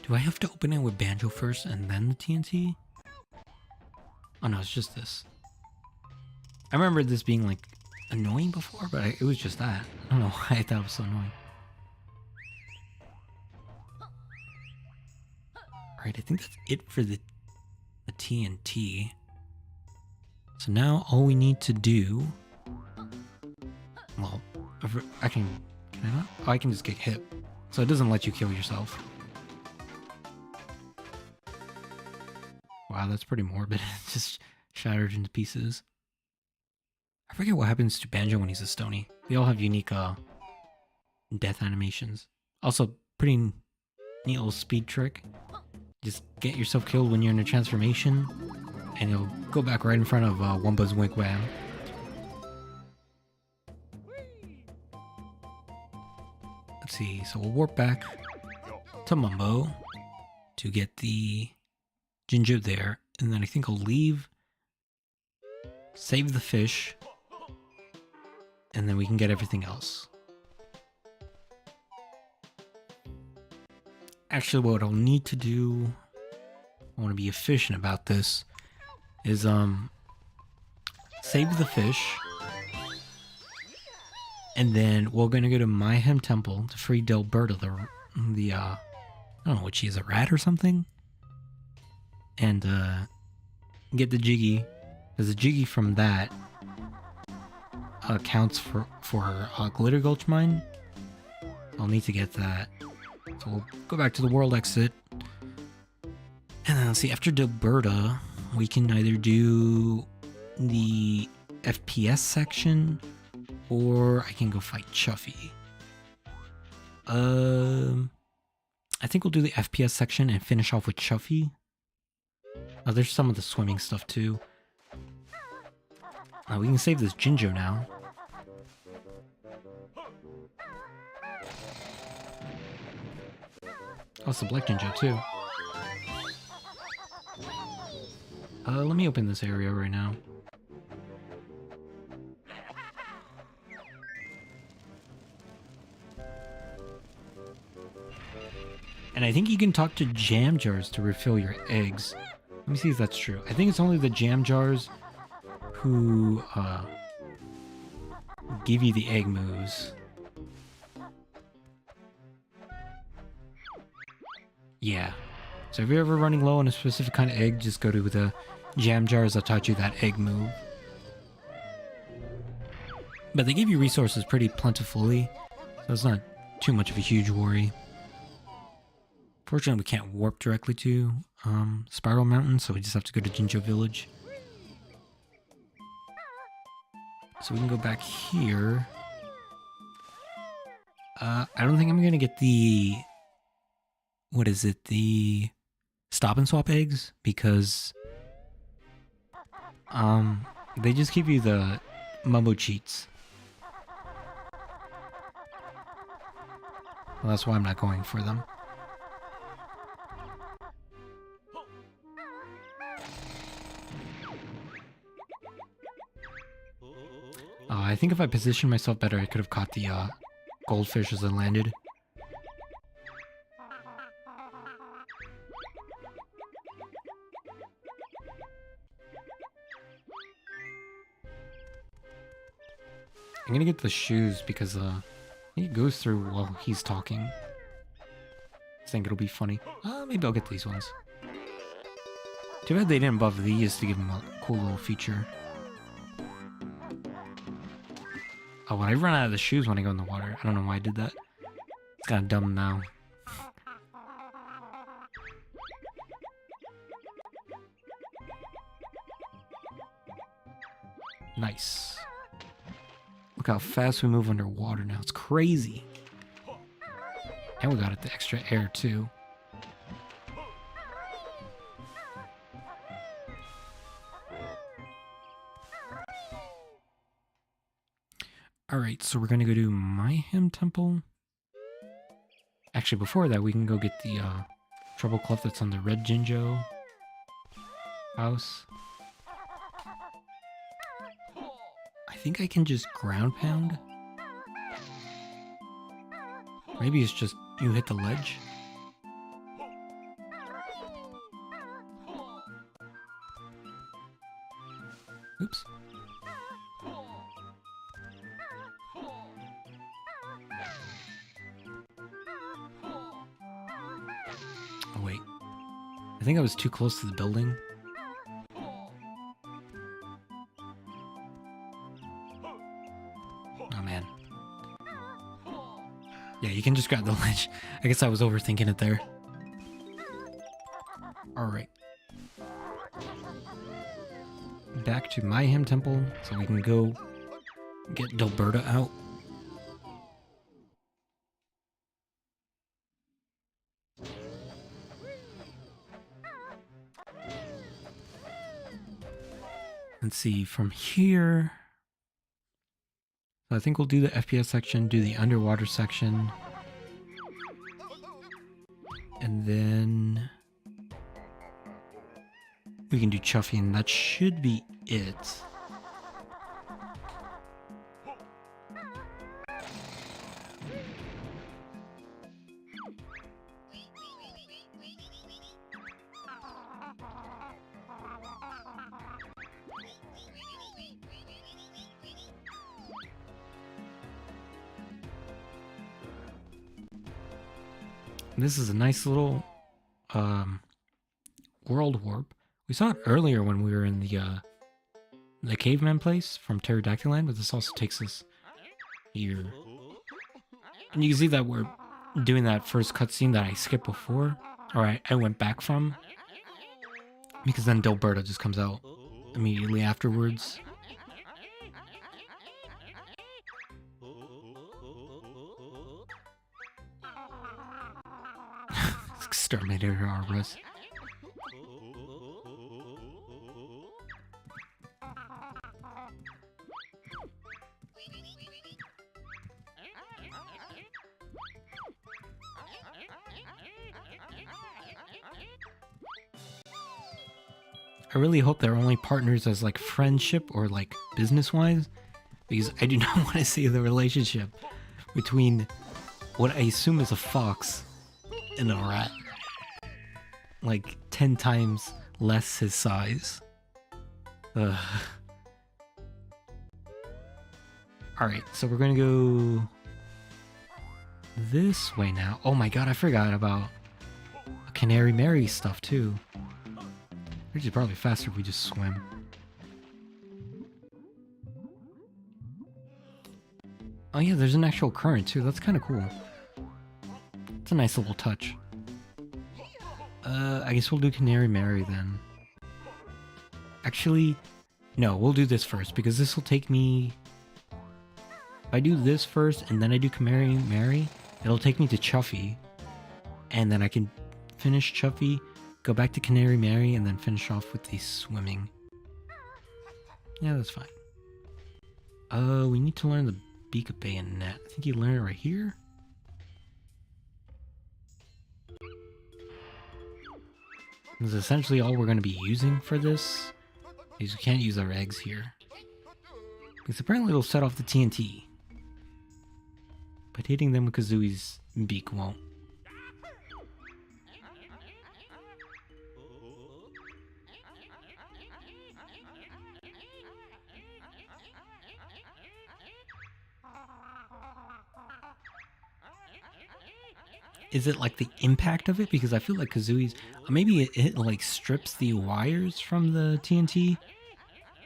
Do I have to open it with Banjo first and then the TNT? Oh no, it's just this. I remember this being like annoying before, but it was just that. I don't know why I thought it was so annoying. Alright, I think that's it for the TNT. So now all we need to do... Well, I can I not? Oh, I can just get hit. So it doesn't let you kill yourself. Wow, that's pretty morbid. It's just shattered into pieces. I forget what happens to Banjo when he's a Stony. They all have unique death animations. Also, pretty neat little speed trick. Just get yourself killed when you're in a transformation, and you'll go back right in front of Wumba's Wigwam. Let's see, so we'll warp back to Mumbo to get the Jinjo there, and then I think I'll leave, save the fish, and then we can get everything else. Actually, what I'll need to do, I want to be efficient about this, is save the fish, and then we're gonna go to Mayhem Temple to free Delberta, the I don't know what she is, a rat or something, and get the Jiggy, because the Jiggy from that counts for her Glitter Gulch mine. I'll need to get that. So we'll go back to the world exit. And then let's see, after Delberta, we can either do the FPS section, or I can go fight Chuffy. I think we'll do the FPS section and finish off with Chuffy. There's some of the swimming stuff too. We can save this Jinjo now. Oh, it's the Black Jinjo too. Let me open this area right now. And I think you can talk to jam jars to refill your eggs. Let me see if that's true. I think it's only the jam jars who give you the egg moves. Yeah. So if you're ever running low on a specific kind of egg, just go to the jam jars that taught you that egg move. But they give you resources pretty plentifully, so it's not too much of a huge worry. Fortunately, we can't warp directly to Spiral Mountain, so we just have to go to Jinjo Village. So we can go back here. I don't think I'm going to get the... What is it? The Stop and Swap eggs, because they just give you the Mumbo cheats. Well, that's why I'm not going for them. I think if I positioned myself better, I could have caught the goldfish as I landed. I'm gonna get the shoes because he goes through while he's talking. I think it'll be funny. Maybe I'll get these ones. Too bad they didn't buff these to give him a cool little feature. Oh, when I run out of the shoes when I go in the water. I don't know why I did that. It's kind of dumb now. Nice. Look how fast we move underwater now. It's crazy. And we got it the extra air too. Alright, so we're gonna go to Mayhem Temple. Actually, before that, we can go get the Trouble Clef that's on the Red Jinjo house. I think I can just ground pound. Maybe it's just you hit the ledge. Oops. Oh wait. I think I was too close to the building. you can just grab the ledge. I guess I was overthinking it there. Alright. Back to Mayhem Temple, so we can go get Delberta out. Let's see, from here... So I think we'll do the FPS section, do the underwater section. And then... we can do Chuffy, and that should be it. This is a nice little world warp. We saw it earlier when we were in the caveman place from Pterodactyl Land, but this also takes us here. And you can see that we're doing that first cutscene that I skipped before, or I went back from, because then Delberta just comes out immediately afterwards. Exterminator Arborus. I really hope they're only partners as like friendship or like business-wise, because I do not want to see the relationship between what I assume is a fox and a rat. Like 10 times less his size. Alright, so we're gonna go this way now. Oh my god, I forgot about Canary Mary stuff too. Which is probably faster if we just swim. Oh yeah, there's an actual current too. That's kind of cool. It's a nice little touch. I guess we'll do Canary Mary then. Actually, no, we'll do this first because this will take me... If I do this first and then I do Canary Mary, it'll take me to Chuffy. And then I can finish Chuffy, go back to Canary Mary, and then finish off with the swimming. Yeah, that's fine. We need to learn the Beak of Bayonet. I think you learn it right here. This is essentially all we're going to be using for this. Because we can't use our eggs here. Because apparently it'll set off the TNT. But hitting them with Kazooie's beak won't. Is it like the impact of it? Because I feel like Kazooie's... Maybe it like strips the wires from the TNT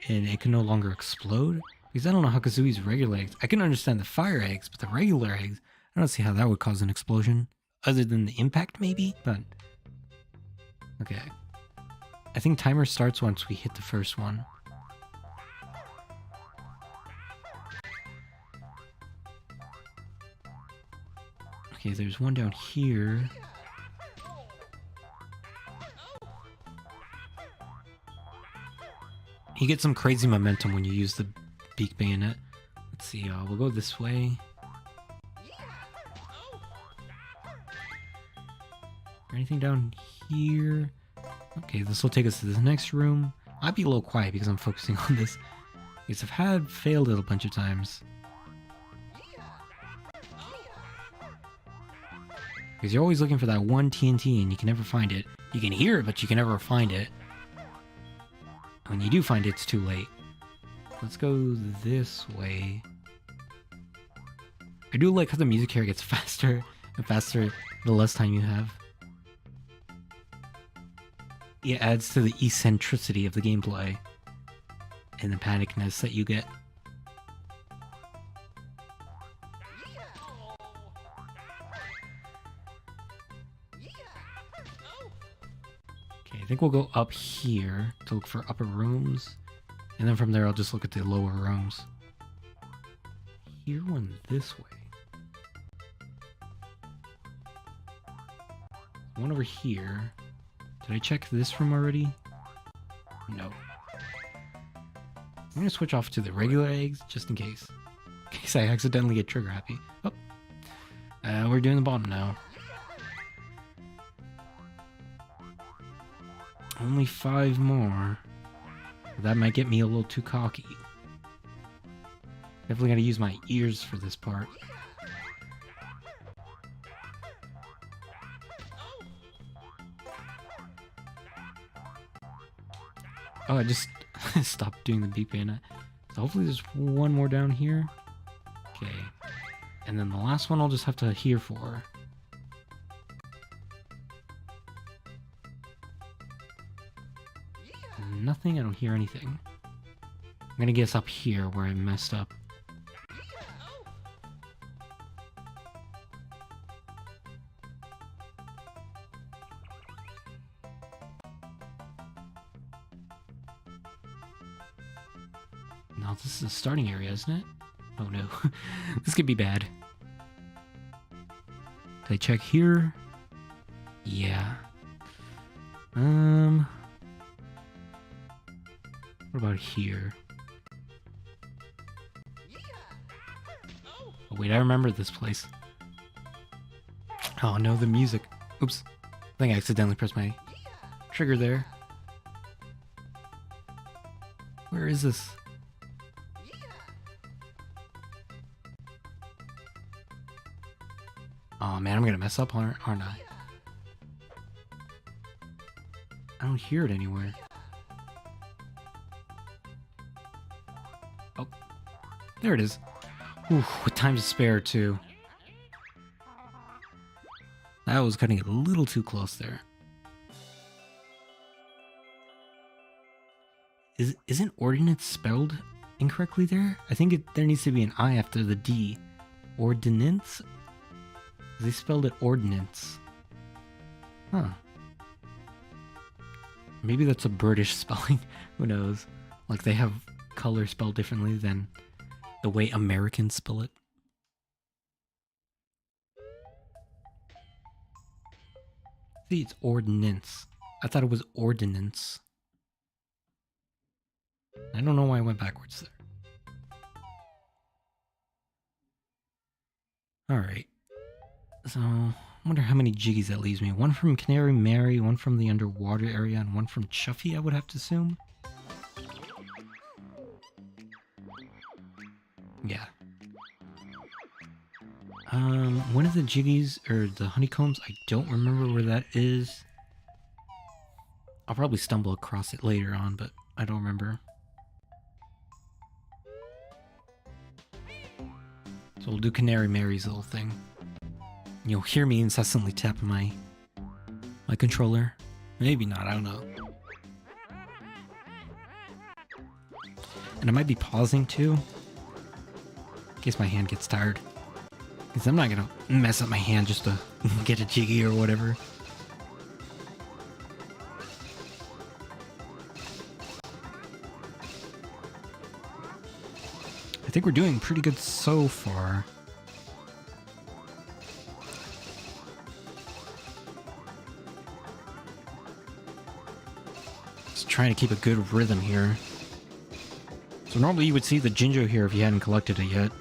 and it can no longer explode? Because I don't know how Kazooie's regular eggs... I can understand the fire eggs, but the regular eggs... I don't see how that would cause an explosion. Other than the impact, maybe? But... okay. I think timer starts once we hit the first one. Okay, there's one down here. You get some crazy momentum when you use the Beak Bayonet. Let's see, we'll go this way. Anything down here? Okay, this will take us to the next room. I'll be a little quiet because I'm focusing on this. Because I've failed it a bunch of times. Because you're always looking for that one TNT and you can never find it. You can hear it, but you can never find it. When you do find it, it's too late. Let's go this way. I do like how the music here gets faster and faster the less time you have. It adds to the eccentricity of the gameplay and the panicness that you get. think we'll go up here to look for upper rooms. And then from there, I'll just look at the lower rooms. Here, one this way. One over here. Did I check this room already? No. I'm gonna switch off to the regular eggs just in case. In case I accidentally get trigger happy. Oh. We're doing the bottom now. Only 5 more. That might get me a little too cocky. Definitely gotta use my ears for this part. Oh, I just stopped doing the beeping. So hopefully there's one more down here. Okay. And then the last one I'll just have to hear for. Nothing, I don't hear anything. I'm gonna guess up here where I messed up. Now this is the starting area, isn't it? Oh no, this could be bad. Did I check here? Yeah. What about here? Oh wait, I remember this place. Oh no, the music. Oops. I think I accidentally pressed my trigger there. Where is this? Oh man, I'm gonna mess up, aren't I? I don't hear it anywhere. Oh, there it is. Ooh, with time to spare too. That was cutting it a little too close there. Isn't ordinance spelled incorrectly there? I think there needs to be an I after the D. Ordinance? They spelled it ordinance. Huh. Maybe that's a British spelling. Who knows? Like they have color spelled differently than the way Americans spell it. See, it's ordinance. I thought it was ordinance. I don't know why I went backwards there. Alright. So, I wonder how many jiggies that leaves me. One from Canary Mary, one from the underwater area, and one from Chuffy, I would have to assume. Yeah. One of the jiggies, or the honeycombs, I don't remember where that is. I'll probably stumble across it later on, but I don't remember. So we'll do Canary Mary's little thing. You'll hear me incessantly tapping my controller. Maybe not, I don't know. And I might be pausing too, in case my hand gets tired. Because I'm not gonna mess up my hand just to get a jiggy or whatever. I think we're doing pretty good so far. Just trying to keep a good rhythm here. So normally you would see the Jinjo here if you hadn't collected it yet.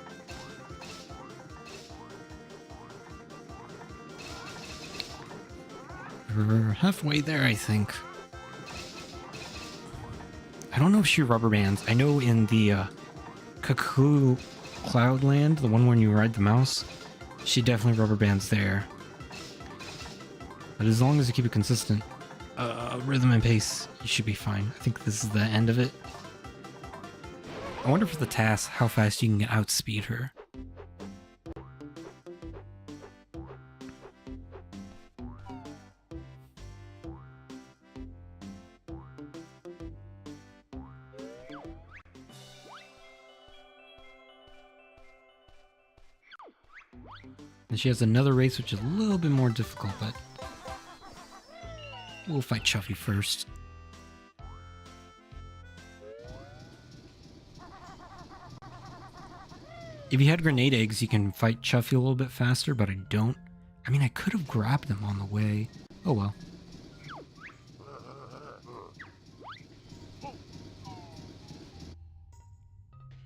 We're halfway there, I think. I don't know if she rubber bands. I know in the Cuckoo Cloudland, the one when you ride the mouse, she definitely rubber bands there. But as long as you keep it consistent, rhythm and pace, you should be fine. I think this is the end of it. I wonder for the task how fast you can outspeed her. And she has another race which is a little bit more difficult, but We'll fight Chuffy first. If you had grenade eggs, you can fight Chuffy a little bit faster, but I don't. I mean, I could have grabbed them on the way. Oh well.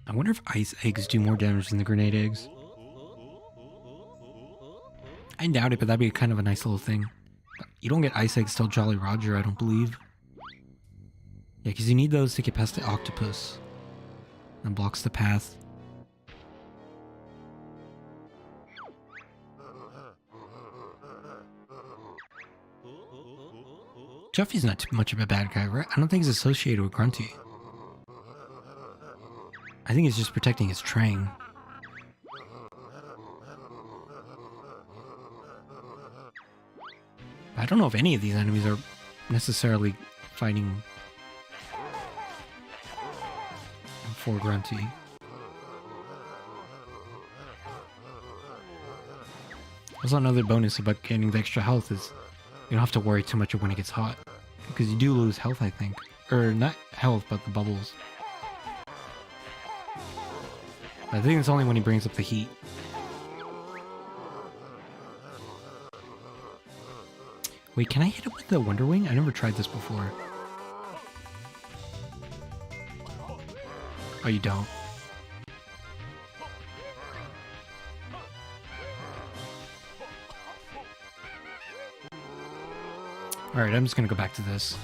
I wonder if ice eggs do more damage than the grenade eggs. I doubt it, but that'd be kind of a nice little thing. But you don't get ice eggs till Jolly Roger, I don't believe. Yeah, because you need those to get past the octopus. That blocks the path. Chuffy's not too much of a bad guy, right? I don't think he's associated with Grunty. I think he's just protecting his train. I don't know if any of these enemies are necessarily fighting for Grunty. Also, another bonus about getting the extra health is you don't have to worry too much when it gets hot. Because you do lose health, I think. Or not health, but the bubbles. I think it's only when he brings up the heat. Wait, can I hit it with the Wonder Wing? I never tried this before. Oh, you don't? Alright, I'm just gonna go back to this.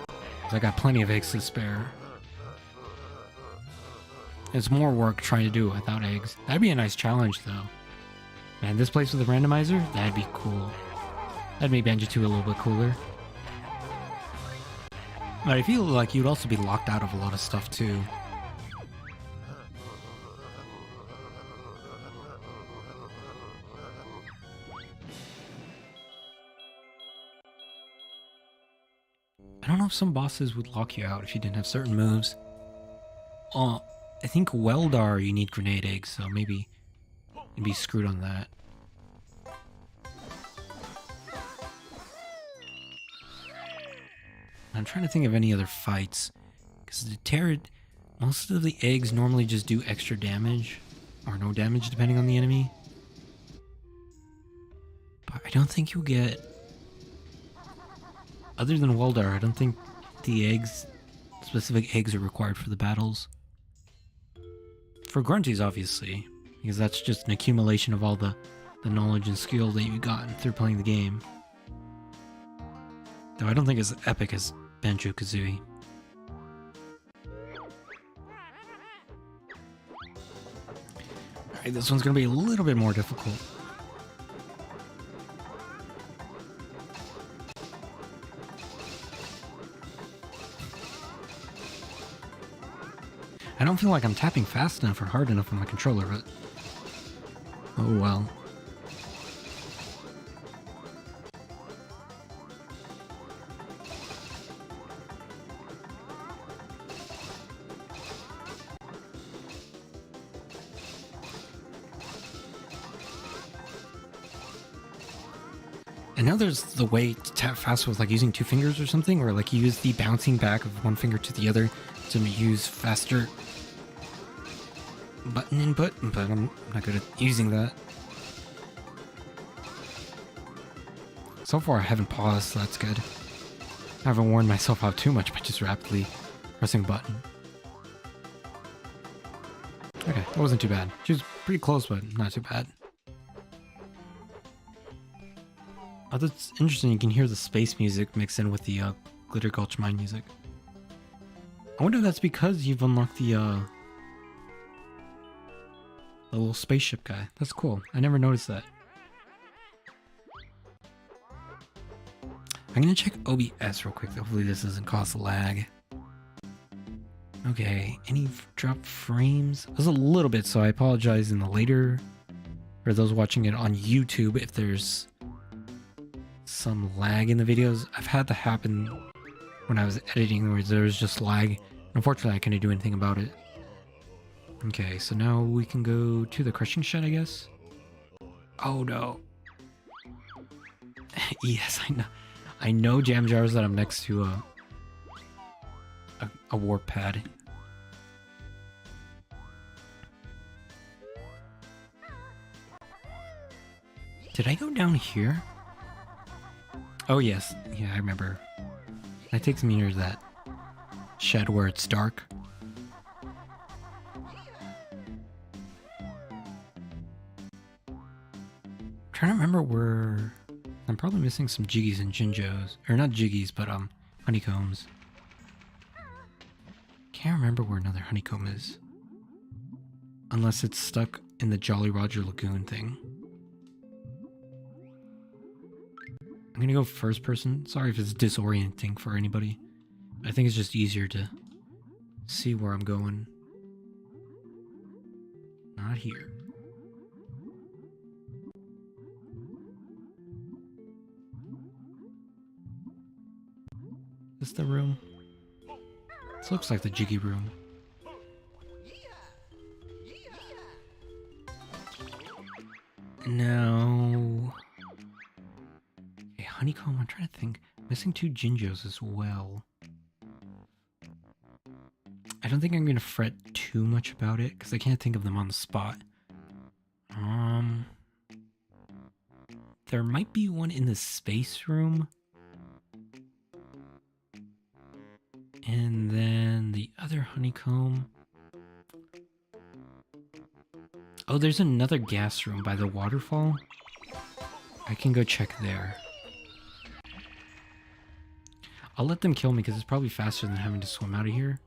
'Cause I got plenty of eggs to spare. It's more work trying to do it without eggs. That'd be a nice challenge, though. Man, this place with a randomizer? That'd be cool. That'd make Banjo Tooie a little bit cooler. But I feel like you'd also be locked out of a lot of stuff, too. I don't know if some bosses would lock you out if you didn't have certain moves. I think Weldar you need grenade eggs, so maybe you'd be screwed on that. I'm trying to think of any other fights. Because the Terror, most of the eggs normally just do extra damage. Or no damage, depending on the enemy. But I don't think you'll get... Other than Weldar, I don't think the eggs, specific eggs are required for the battles. For Grunties, obviously, because that's just an accumulation of all the knowledge and skill that you've gotten through playing the game. Though I don't think it's as epic as Banjo-Kazooie. Alright, this one's gonna be a little bit more difficult. I don't feel like I'm tapping fast enough or hard enough on my controller, but... oh well. I know there's the way to tap fast with like using two fingers or something, or like you use the bouncing back of one finger to the other to use faster button input, but I'm not good at using that. So far I haven't paused, so that's good. I haven't worn myself out too much by just rapidly pressing a button. Okay, that wasn't too bad. She was pretty close, but not too bad. Oh, that's interesting. You can hear the space music mixed in with the Glitter Gulch mine music. I wonder if that's because you've unlocked the little spaceship guy. That's cool. I never noticed that. I'm gonna check OBS real quick. Hopefully this doesn't cause lag. Okay, any drop frames? There's a little bit, so I apologize in the later, for those watching it on YouTube, if there's some lag in the videos. I've had that happen when I was editing, where there was just lag. Unfortunately, I couldn't do anything about it. Okay, so now we can go to the crushing shed, I guess. Oh no. Yes, I know. I know Jam Jars that I'm next to a warp pad. Did I go down here? Oh yes, yeah, I remember. That takes me near that shed where it's dark. Trying to remember where... I'm probably missing some jiggies and jinjos. Or not jiggies, but honeycombs. Can't remember where another honeycomb is. Unless it's stuck in the Jolly Roger Lagoon thing. I'm gonna go first person. Sorry if it's disorienting for anybody. I think it's just easier to see where I'm going. Not here. Is this the room? This looks like the jiggy room. No. Okay, honeycomb, I'm trying to think. Missing 2 Jinjos as well. I don't think I'm gonna fret too much about it, because I can't think of them on the spot. There might be one in the space room. And then the other honeycomb. Oh, there's another gas room by the waterfall. I can go check there. I'll let them kill me because it's probably faster than having to swim out of here.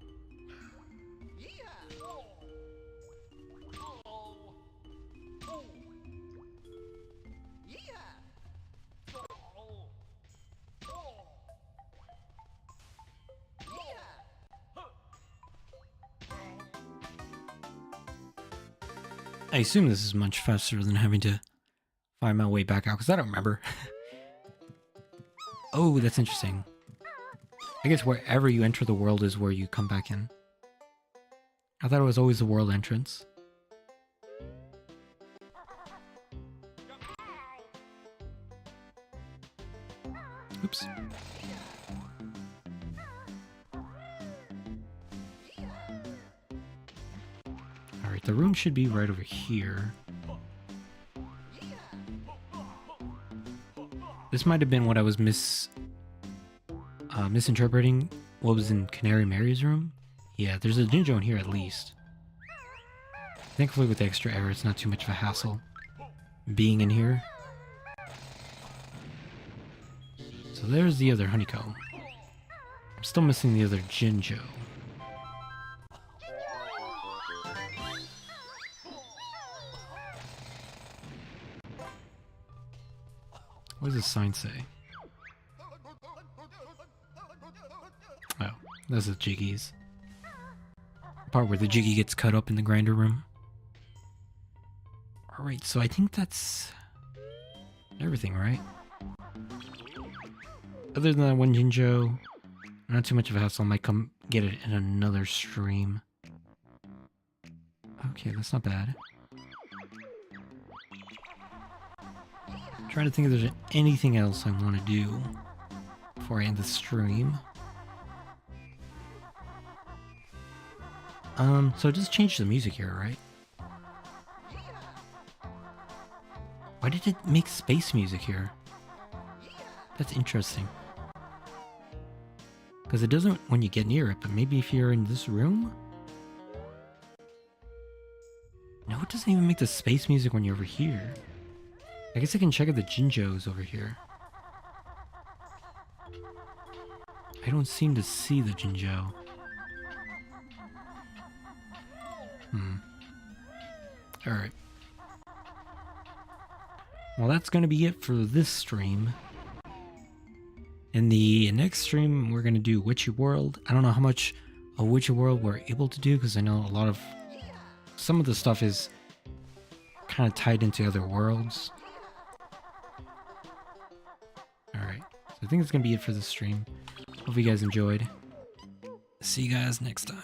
I assume this is much faster than having to find my way back out, because I don't remember. Oh, that's interesting. I guess wherever you enter the world is where you come back in. I thought it was always the world entrance. Oops. Alright, the room should be right over here. This might have been what I was misinterpreting what was in Canary Mary's room. Yeah, there's a Jinjo in here at least. Thankfully with the extra air, it's not too much of a hassle being in here. So there's the other honeycomb. I'm still missing the other Jinjo. What does the sign say? Oh, that's the Jiggies. The part where the Jiggy gets cut up in the grinder room. Alright, so I think that's everything, right? Other than that one Jinjo, not too much of a hassle. I might come get it in another stream. Okay, that's not bad. I'm trying to think if there's anything else I want to do before I end the stream. So just change the music here, right? Why did it make space music here? That's interesting. Because it doesn't when you get near it, but maybe if you're in this room? No, it doesn't even make the space music when you're over here. I guess I can check out the Jinjos over here. I don't seem to see the Jinjo. Alright. Well, that's going to be it for this stream. In the next stream, we're going to do Witchy World. I don't know how much of Witchy World we're able to do, because I know a lot of... some of the stuff is kind of tied into other worlds. Alright, so I think that's going to be it for this stream. Hope you guys enjoyed. See you guys next time.